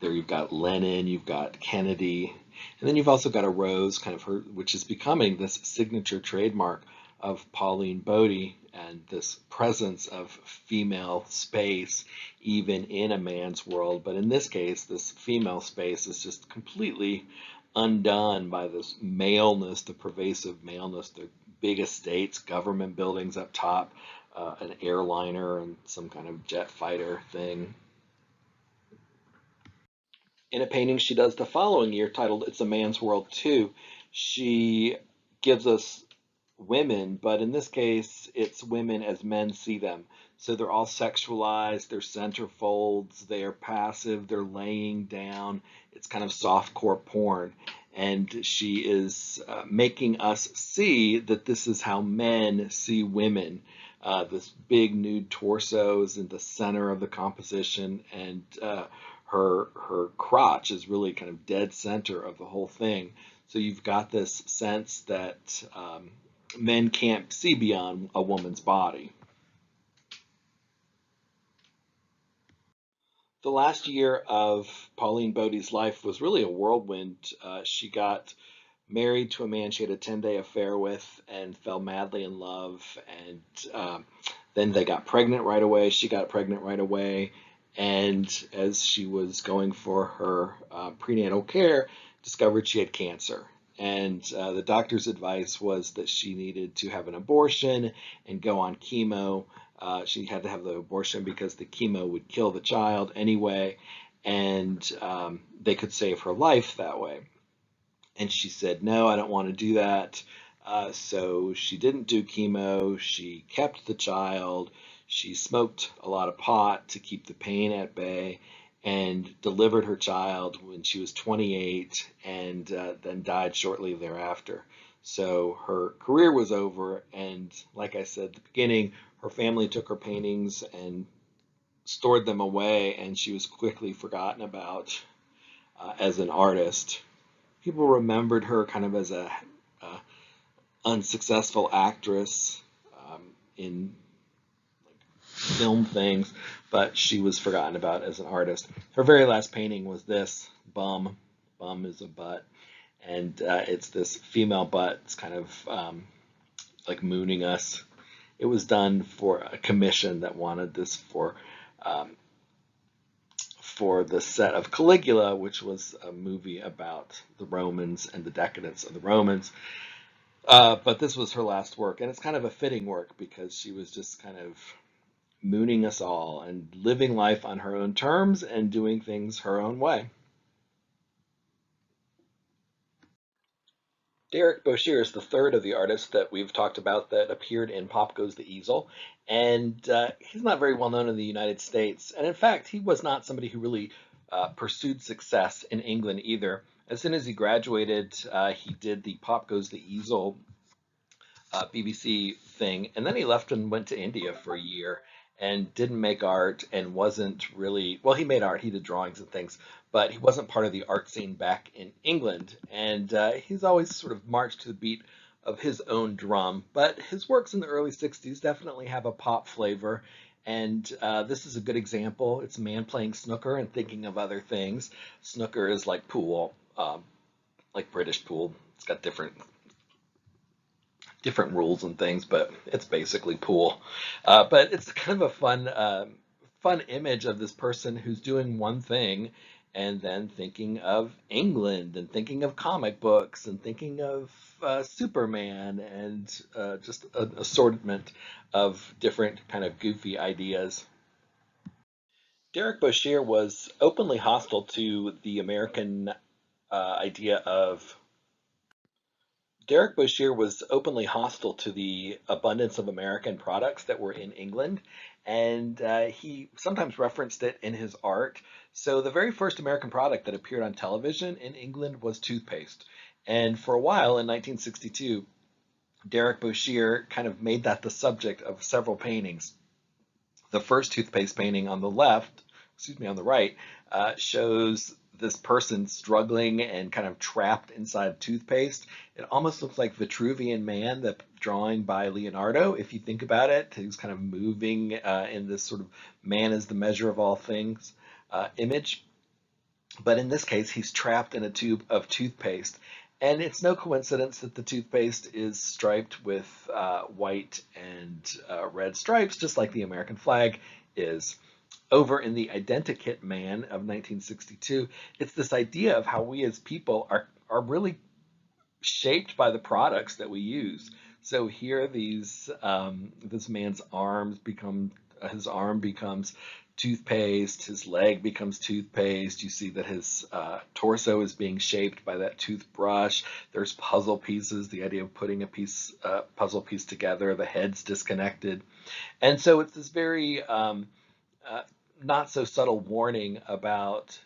there you've got Lenin, you've got Kennedy, and then you've also got a rose, kind of her, which is becoming this signature trademark of Pauline Bodie, and this presence of female space even in a man's world. But in this case, this female space is just completely undone by this maleness, the pervasive maleness, the big estates, government buildings up top, an airliner and some kind of jet fighter thing. In a painting she does the following year titled It's a Man's World Too, she gives us women, but in this case, it's women as men see them. So they're all sexualized, they're centerfolds, they're passive, they're laying down. It's kind of softcore porn. And she is making us see that this is how men see women. This big nude torso is in the center of the composition, and her crotch is really kind of dead center of the whole thing. So you've got this sense that men can't see beyond a woman's body. The last year of Pauline Bodie's life was really a whirlwind. She got married to a man she had a 10-day affair with and fell madly in love. And then they got pregnant right away. She got pregnant right away. And as she was going for her prenatal care, discovered she had cancer. And the doctor's advice was that she needed to have an abortion and go on chemo. She had to have the abortion because the chemo would kill the child anyway, and they could save her life that way. And she said, no, I don't want to do that. So she didn't do chemo. She kept the child. She smoked a lot of pot to keep the pain at bay, and delivered her child when she was 28, and then died shortly thereafter. So her career was over, and like I said at the beginning, her family took her paintings and stored them away, and she was quickly forgotten about as an artist. People remembered her kind of as a unsuccessful actress in film things, but she was forgotten about as an artist. Her very last painting was this, Bum. Bum is a butt, and it's this female butt. It's kind of like mooning us. It was done for a commission that wanted this for the set of Caligula, which was a movie about the Romans and the decadence of the Romans. But this was her last work, and it's kind of a fitting work because she was just kind of mooning us all and living life on her own terms and doing things her own way. Derek Boshier is the third of the artists that we've talked about that appeared in Pop Goes the Easel, and he's not very well known in the United States. And in fact, he was not somebody who really pursued success in England either. As soon as he graduated, he did the Pop Goes the Easel BBC thing, and then he left and went to India for a year and didn't make art and wasn't really, well, he made art, he did drawings and things, but he wasn't part of the art scene back in England. And he's always sort of marched to the beat of his own drum, but his works in the early 60s definitely have a pop flavor. And this is a good example. It's a man playing snooker and thinking of other things. Snooker is like pool, like British pool. It's got different rules and things, but it's basically pool. But it's kind of a fun image of this person who's doing one thing and then thinking of England and thinking of comic books and thinking of Superman and just an assortment of different kind of goofy ideas. Derek Boshier was openly hostile to the American idea of Derek Boshier was openly hostile to the abundance of American products that were in England, and he sometimes referenced it in his art. So the very first American product that appeared on television in England was toothpaste. And for a while in 1962, Derek Boshier kind of made that the subject of several paintings. The first toothpaste painting on the left, excuse me, on the right, shows this person struggling and kind of trapped inside toothpaste. It almost looks like Vitruvian Man, the drawing by Leonardo. If you think about it, he's kind of moving in this sort of man is the measure of all things image. But in this case, he's trapped in a tube of toothpaste. And it's no coincidence that the toothpaste is striped with white and red stripes, just like the American flag is. Over in the Identikit Man of 1962, it's this idea of how we as people are really shaped by the products that we use. So here, this man's arms become his arm becomes toothpaste, his leg becomes toothpaste. You see that his torso is being shaped by that toothbrush. There's puzzle pieces, the idea of putting a puzzle piece together. The head's disconnected, and so it's this very not so subtle warning about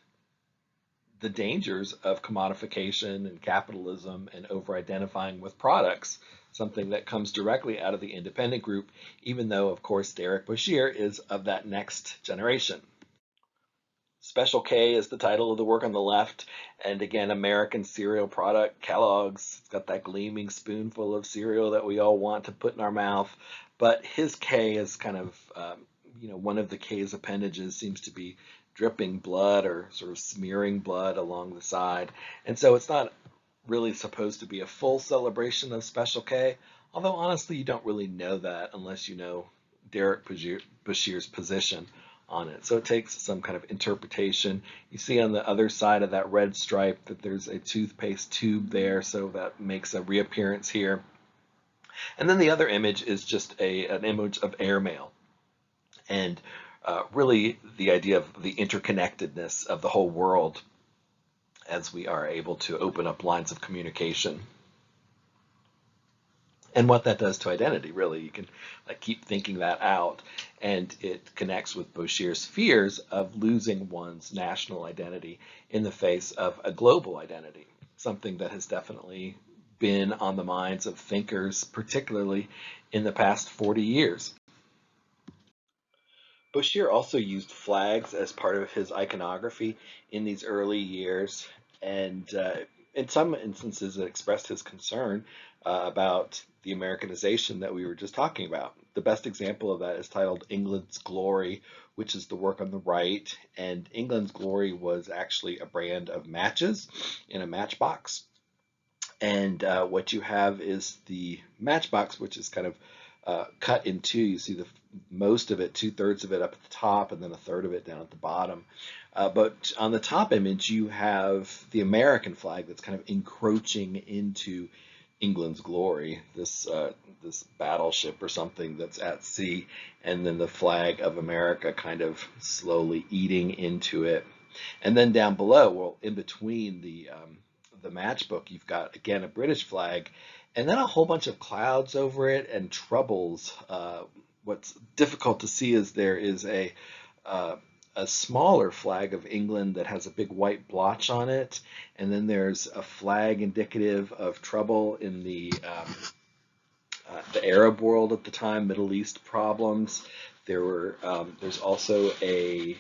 the dangers of commodification and capitalism and over-identifying with products, something that comes directly out of the independent group, even though, of course, Derek Boshier is of that next generation. Special K is the title of the work on the left, and again, American cereal product, Kellogg's. It's got that gleaming spoonful of cereal that we all want to put in our mouth, but his K is kind of, one of the K's appendages seems to be dripping blood or sort of smearing blood along the side. And so it's not really supposed to be a full celebration of Special K, although honestly you don't really know that unless you know Derek Boshier's position on it. So it takes some kind of interpretation. You see on the other side of that red stripe that there's a toothpaste tube there, so that makes a reappearance here. And then the other image is just an image of airmail. And really the idea of the interconnectedness of the whole world as we are able to open up lines of communication. And what that does to identity, really, you can keep thinking that out, and it connects with Boshier's fears of losing one's national identity in the face of a global identity, something that has definitely been on the minds of thinkers, particularly in the past 40 years. Boshier also used flags as part of his iconography in these early years, and in some instances it expressed his concern about the Americanization that we were just talking about. The best example of that is titled England's Glory, which is the work on the right, and England's Glory was actually a brand of matches in a matchbox. And what you have is the matchbox, which is kind of cut in two. You see most of it, 2/3 of it up at the top, and then 1/3 of it down at the bottom. But on the top image, you have the American flag that's kind of encroaching into England's Glory, this battleship or something that's at sea, and then the flag of America kind of slowly eating into it. And then down below, well, in between the matchbook, you've got again a British flag, and then a whole bunch of clouds over it and troubles. What's difficult to see is there is a smaller flag of England that has a big white blotch on it, and then there's a flag indicative of trouble in the Arab world at the time, Middle East problems. There's also a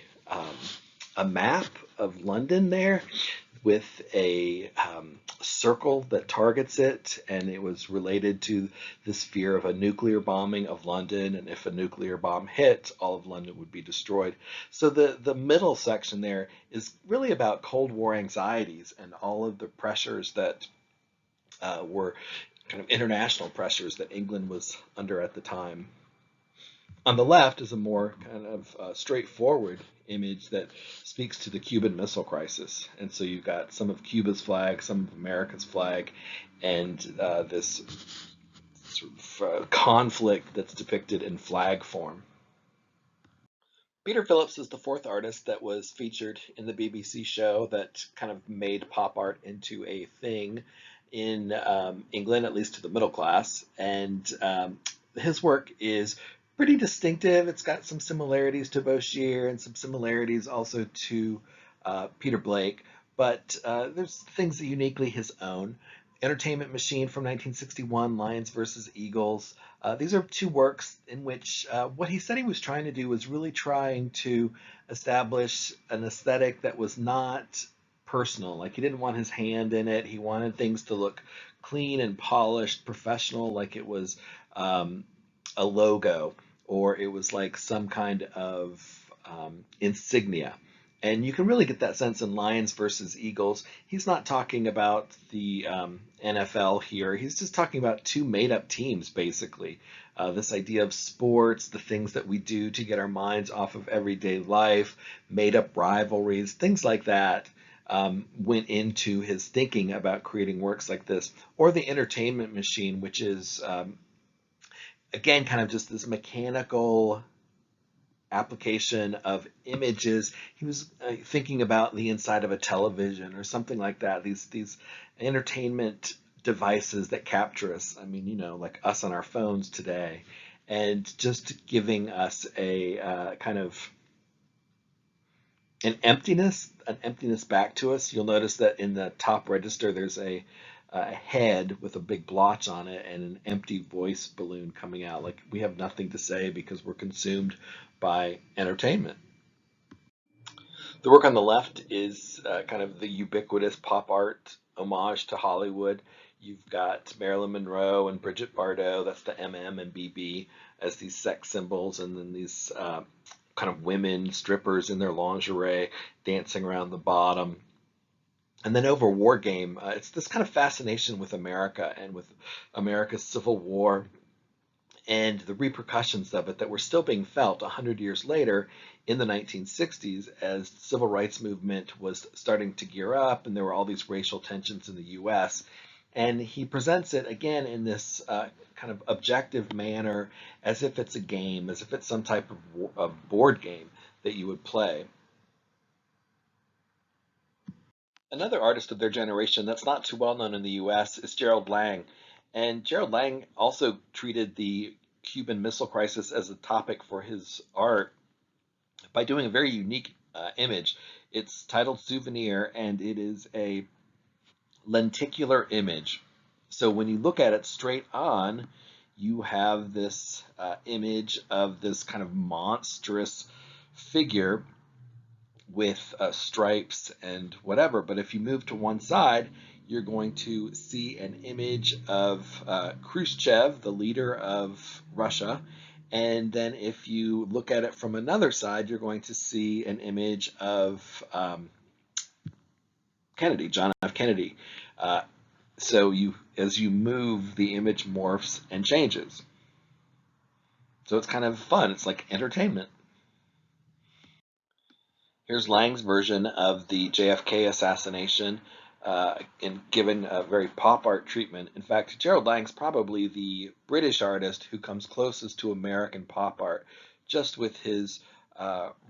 map of London there with a circle that targets it, and it was related to this fear of a nuclear bombing of London, and if a nuclear bomb hit, all of London would be destroyed. So the middle section there is really about Cold War anxieties and all of the pressures that were kind of international pressures that England was under at the time. On the left is a more kind of straightforward image that speaks to the Cuban Missile Crisis. And so you've got some of Cuba's flag, some of America's flag, and this sort of conflict that's depicted in flag form. Peter Phillips is the fourth artist that was featured in the BBC show that kind of made pop art into a thing in England, at least to the middle class. And his work is pretty distinctive. It's got some similarities to Boshier and some similarities also to Peter Blake, but there's things that uniquely his own. Entertainment Machine from 1961, Lions versus Eagles. These are two works in which what he said he was trying to do was really trying to establish an aesthetic that was not personal. Like he didn't want his hand in it. He wanted things to look clean and polished, professional, like it was a logo or it was like some kind of insignia. And you can really get that sense in Lions versus Eagles. He's not talking about the NFL here. He's just talking about two made up teams, basically. This idea of sports, the things that we do to get our minds off of everyday life, made up rivalries, things like that went into his thinking about creating works like this. Or the Entertainment Machine, which is, again, kind of just this mechanical application of images. He was thinking about the inside of a television or something like that. These entertainment devices that capture us. I mean, like us on our phones today, and just giving us a kind of an emptiness back to us. You'll notice that in the top register, there's a head with a big blotch on it and an empty voice balloon coming out. Like we have nothing to say because we're consumed by entertainment. The work on the left is kind of the ubiquitous pop art homage to Hollywood. You've got Marilyn Monroe and Brigitte Bardot, that's the MM and BB, as these sex symbols, and then these kind of women strippers in their lingerie dancing around the bottom. And then over War Game, it's this kind of fascination with America and with America's Civil War and the repercussions of it that were still being felt 100 years later in the 1960s as the civil rights movement was starting to gear up and there were all these racial tensions in the US. And he presents it again in this kind of objective manner as if it's a game, as if it's some type of board game that you would play. Another artist of their generation that's not too well known in the US is Gerald Lang. And Gerald Lang also treated the Cuban Missile Crisis as a topic for his art by doing a very unique image. It's titled Souvenir, and it is a lenticular image. So when you look at it straight on, you have this image of this kind of monstrous figure with stripes and whatever. But if you move to one side, you're going to see an image of Khrushchev, the leader of Russia. And then if you look at it from another side, you're going to see an image of Kennedy, John F. Kennedy. So as you move, the image morphs and changes. So it's kind of fun. It's like entertainment. Here's Lang's version of the JFK assassination, given a very pop art treatment. In fact, Gerald Lang's probably the British artist who comes closest to American pop art, just with his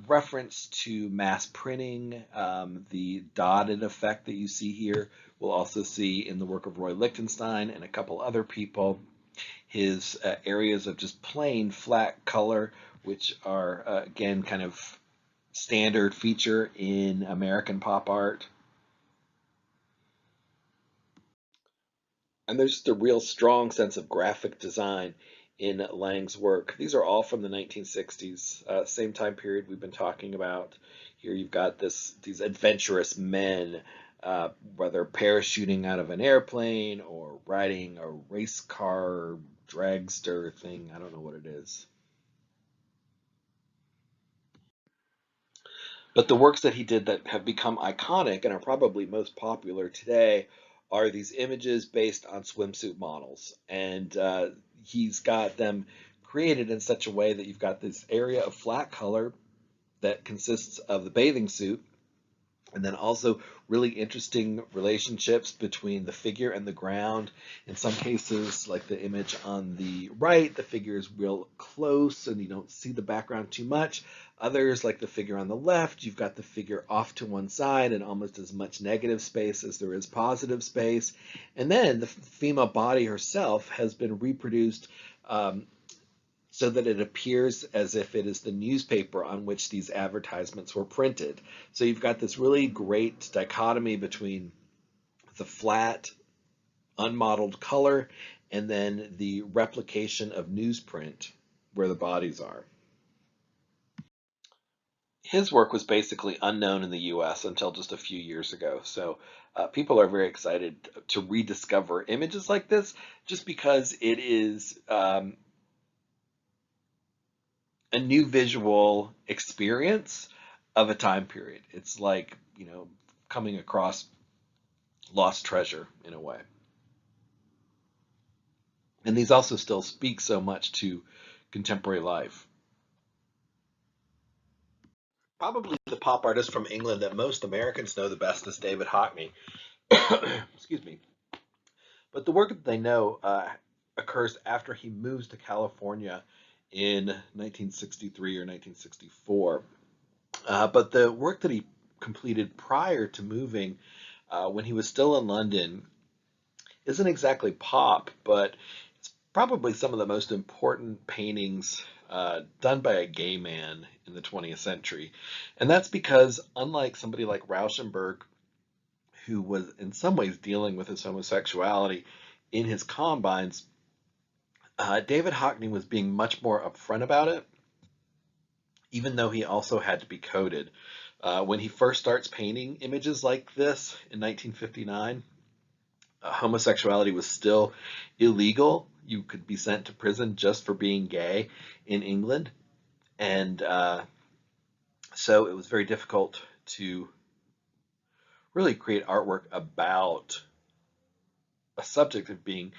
reference to mass printing, the dotted effect that you see here. We'll also see in the work of Roy Lichtenstein and a couple other people, his areas of just plain flat color, which are, again, kind of standard feature in American pop art. And there's just a real strong sense of graphic design in Lang's work. These are all from the 1960s, same time period we've been talking about. Here you've got these adventurous men, whether parachuting out of an airplane or riding a race car dragster thing. I don't know what it is. But the works that he did that have become iconic and are probably most popular today are these images based on swimsuit models. And he's got them created in such a way that you've got this area of flat color that consists of the bathing suit, and then also really interesting relationships between the figure and the ground. In some cases, like the image on the right, the figure is real close and you don't see the background too much. Others, like the figure on the left, you've got the figure off to one side and almost as much negative space as there is positive space. And then the female body herself has been reproduced so that it appears as if it is the newspaper on which these advertisements were printed. So you've got this really great dichotomy between the flat unmodeled color, and then the replication of newsprint where the bodies are. His work was basically unknown in the US until just a few years ago. So people are very excited to rediscover images like this just because it is a new visual experience of a time period. It's like, coming across lost treasure in a way. And these also still speak so much to contemporary life. Probably the pop artist from England that most Americans know the best is David Hockney. Excuse me. But the work that they know occurs after he moves to California in 1963 or 1964. But the work that he completed prior to moving, when he was still in London, isn't exactly pop, but it's probably some of the most important paintings done by a gay man in the 20th century. And that's because, unlike somebody like Rauschenberg, who was in some ways dealing with his homosexuality in his combines, David Hockney was being much more upfront about it, even though he also had to be coded. When he first starts painting images like this in 1959, homosexuality was still illegal. You could be sent to prison just for being gay in England. And so it was very difficult to really create artwork about a subject of being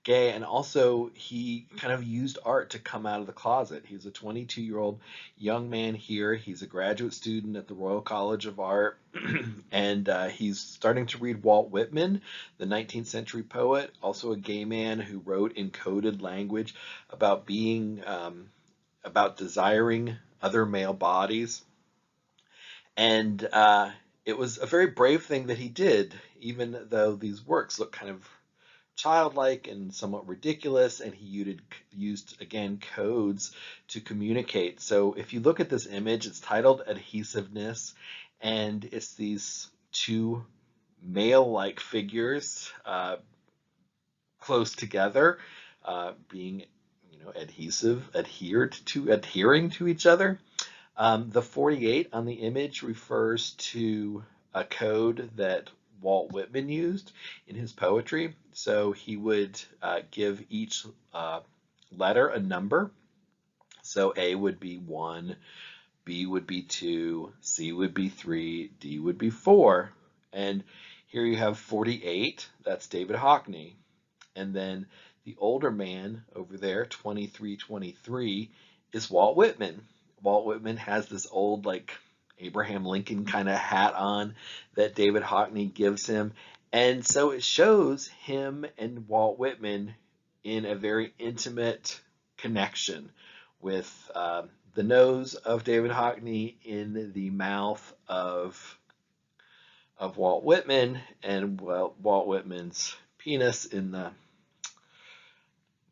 gay. And also, he kind of used art to come out of the closet. He's a 22-year-old young man here. He's a graduate student at the Royal College of Art. And he's starting to read Walt Whitman, the 19th century poet, also a gay man who wrote in coded language about about desiring other male bodies. And it was a very brave thing that he did, even though these works look kind of childlike and somewhat ridiculous, and he used again codes to communicate. So if you look at this image, it's titled Adhesiveness, and it's these two male-like figures close together, being adhering to each other. The 48 on the image refers to a code that Walt Whitman used in his poetry. So he would give each letter a number. So A would be 1, B would be 2, C would be 3, D would be 4. And here you have 48, that's David Hockney. And then the older man over there, 2323, is Walt Whitman. Walt Whitman has this old, like, Abraham Lincoln kind of hat on that David Hockney gives him. And so it shows him and Walt Whitman in a very intimate connection with the nose of David Hockney in the mouth of Walt Whitman, and Walt Whitman's penis in the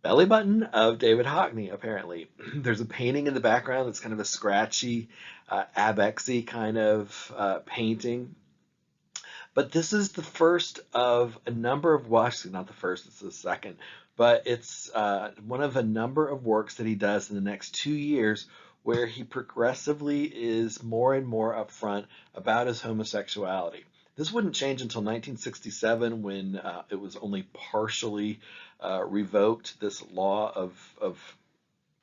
belly button of David Hockney, apparently. There's a painting in the background that's kind of a scratchy, Abexy kind of painting. But this is the first of a number of, well, actually not the first, it's the second, but it's one of a number of works that he does in the next 2 years where he progressively is more and more upfront about his homosexuality. This wouldn't change until 1967 when it was only partially revoked, this law of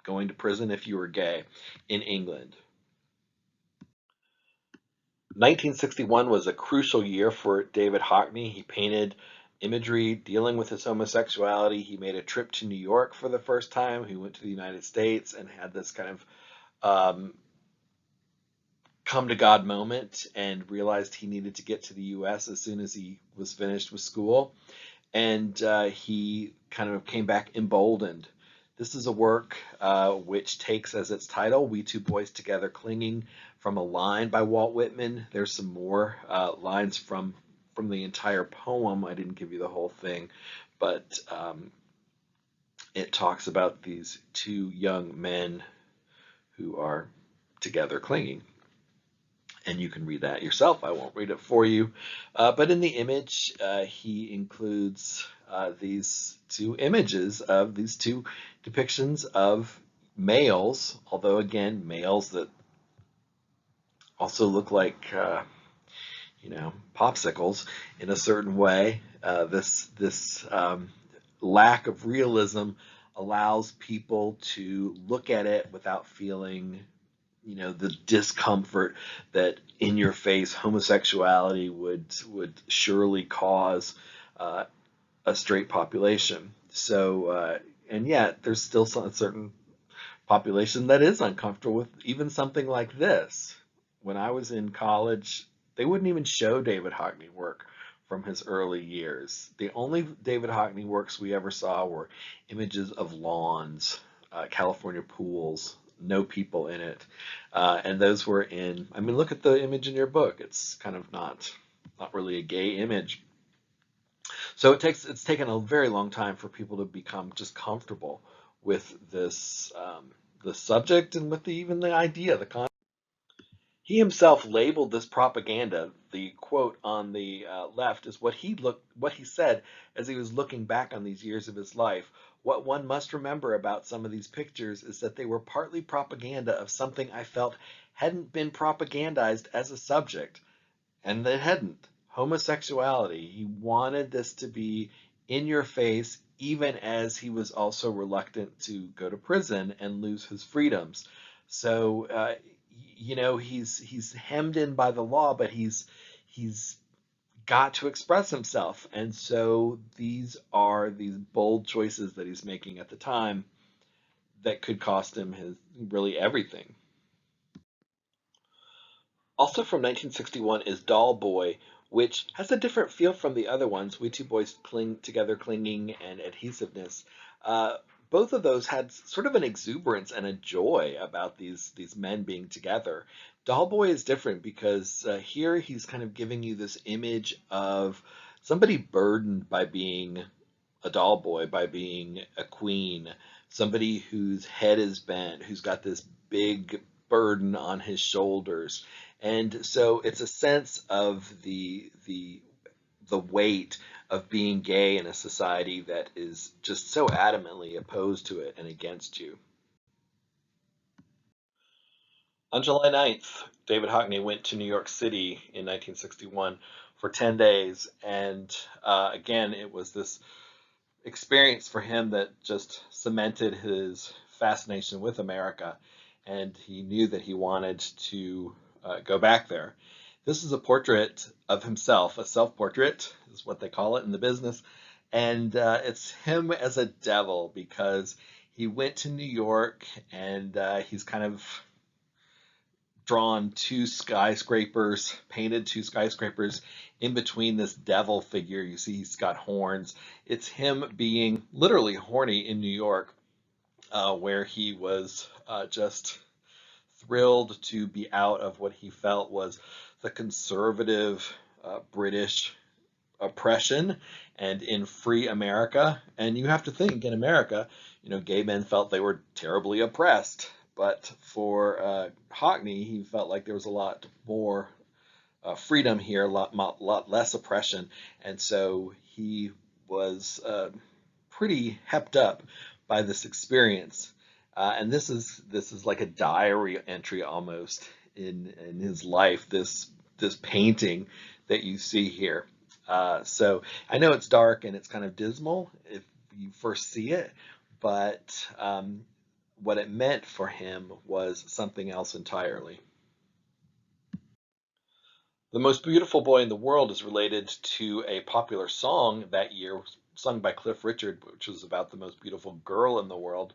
going to prison if you were gay in England. 1961 was a crucial year for David Hockney. He painted imagery dealing with his homosexuality. He made a trip to New York for the first time. He went to the United States and had this kind of come to God moment and realized he needed to get to the US as soon as he was finished with school. And he kind of came back emboldened. This is a work which takes as its title, We Two Boys Together Clinging, from a line by Walt Whitman. There's some more lines from the entire poem. I didn't give you the whole thing, but it talks about these two young men who are together clinging. And you can read that yourself. I won't read it for you. But in the image, he includes these two images of these two depictions of males, although again, males that also look like popsicles in a certain way. This lack of realism allows people to look at it without feeling, the discomfort that in your face homosexuality would surely cause uh, a straight population. And yet there's still a certain population that is uncomfortable with even something like this. When I was in college, they wouldn't even show David Hockney work from his early years. The only David Hockney works we ever saw were images of lawns, California pools, no people in it. And those were in, I mean, look at the image in your book. It's kind of not really a gay image. So it's taken a very long time for people to become just comfortable with this the subject and with even the idea, the concept. He himself labeled this propaganda. The quote on the left is what he said as he was looking back on these years of his life. What one must remember about some of these pictures is that they were partly propaganda of something I felt hadn't been propagandized as a subject, and they hadn't. Homosexuality. He wanted this to be in your face, even as he was also reluctant to go to prison and lose his freedoms. So, he's hemmed in by the law, but he's got to express himself, and so these are these bold choices that he's making at the time that could cost him his really everything. Also from 1961 is Doll Boy, which has a different feel from the other ones. We Two Boys Cling Together, Clinging, and Adhesiveness. Both of those had sort of an exuberance and a joy about these men being together. Doll Boy is different because here he's kind of giving you this image of somebody burdened by being a doll boy, by being a queen, somebody whose head is bent, who's got this big burden on his shoulders. And so it's a sense of the weight of being gay in a society that is just so adamantly opposed to it and against you. On July 9th, David Hockney went to New York City in 1961 for 10 days. And again, it was this experience for him that just cemented his fascination with America. And he knew that he wanted to go back there. This is a portrait of himself, a self-portrait is what they call it in the business. And it's him as a devil because he went to New York and he's kind of drawn two skyscrapers, painted two skyscrapers in between this devil figure. You see he's got horns. It's him being literally horny in New York, where he was just thrilled to be out of what he felt was the conservative British oppression and in free America. And you have to think in America, gay men felt they were terribly oppressed. But for Hockney, he felt like there was a lot more freedom here, a lot less oppression. And so he was pretty hepped up by this experience. And this is like a diary entry almost in his life. This painting that you see here. So I know it's dark and it's kind of dismal if you first see it, but what it meant for him was something else entirely. The Most Beautiful Boy in the World is related to a popular song that year sung by Cliff Richard, which was about the most beautiful girl in the world.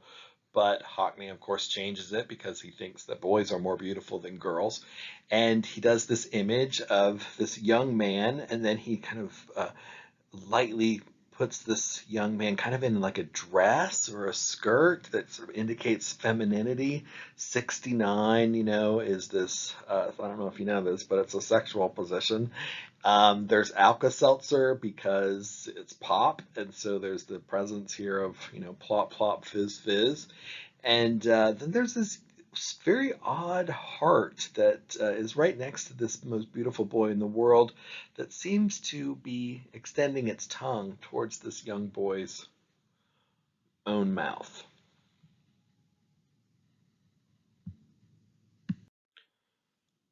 But Hockney, of course, changes it because he thinks that boys are more beautiful than girls. And he does this image of this young man, and then he kind of lightly puts this young man kind of in like a dress or a skirt that sort of indicates femininity. 69, is this, I don't know if you know this, but it's a sexual position. There's Alka-Seltzer because it's pop, and so there's the presence here of, plop, plop, fizz, fizz. And then there's this very odd heart that is right next to this most beautiful boy in the world that seems to be extending its tongue towards this young boy's own mouth.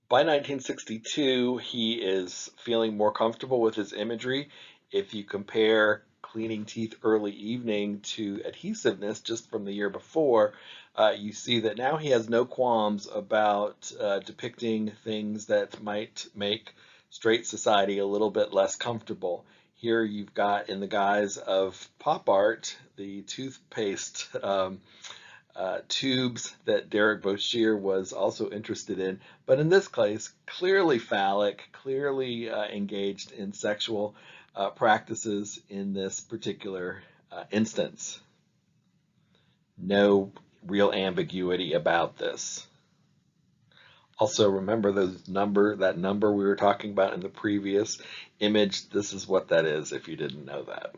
By 1962, he is feeling more comfortable with his imagery. If you compare Cleaning Teeth Early Evening to Adhesiveness just from the year before, you see that now he has no qualms about depicting things that might make straight society a little bit less comfortable. Here you've got, in the guise of pop art, the toothpaste tubes that Derek Boshier was also interested in, but in this case, clearly phallic, clearly engaged in sexual practices in this particular instance. No real ambiguity about this. Also, remember that number we were talking about in the previous image. This is what that is if you didn't know that.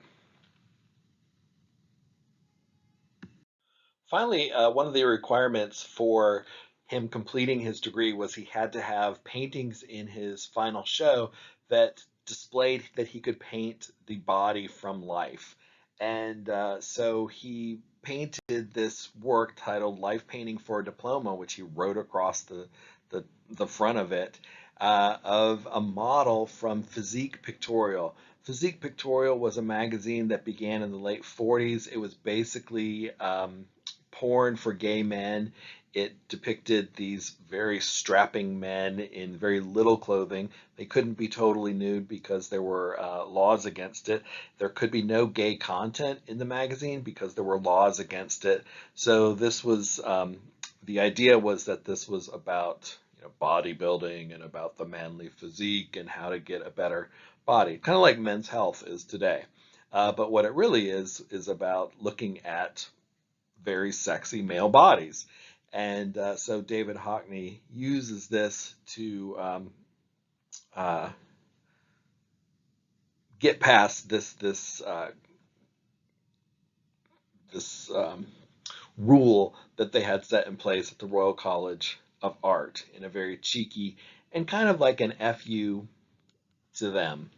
Finally, one of the requirements for him completing his degree was he had to have paintings in his final show that displayed that he could paint the body from life. And so he painted this work titled Life Painting for a Diploma, which he wrote across the front of it, of a model from Physique Pictorial. Physique Pictorial was a magazine that began in the late 40s. It was basically porn for gay men. It depicted these very strapping men in very little clothing. They couldn't be totally nude because there were laws against it. There could be no gay content in the magazine because there were laws against it. So this was, the idea was that this was about bodybuilding and about the manly physique and how to get a better body, kind of like Men's Health is today. But what it really is about looking at very sexy male bodies. And so David Hockney uses this to uh, get past this rule that they had set in place at the Royal College of Art in a very cheeky and kind of like an FU to them.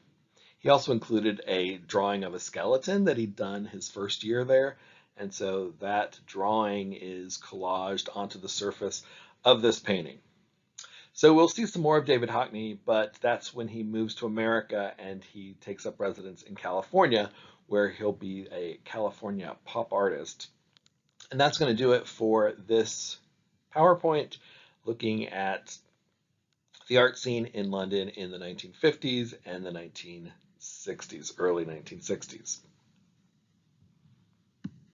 He also included a drawing of a skeleton that he'd done his first year there. And so that drawing is collaged onto the surface of this painting. So we'll see some more of David Hockney, but that's when he moves to America and he takes up residence in California, where he'll be a California pop artist. And that's going to do it for this PowerPoint looking at the art scene in London in the 1950s and the 1960s, early 1960s.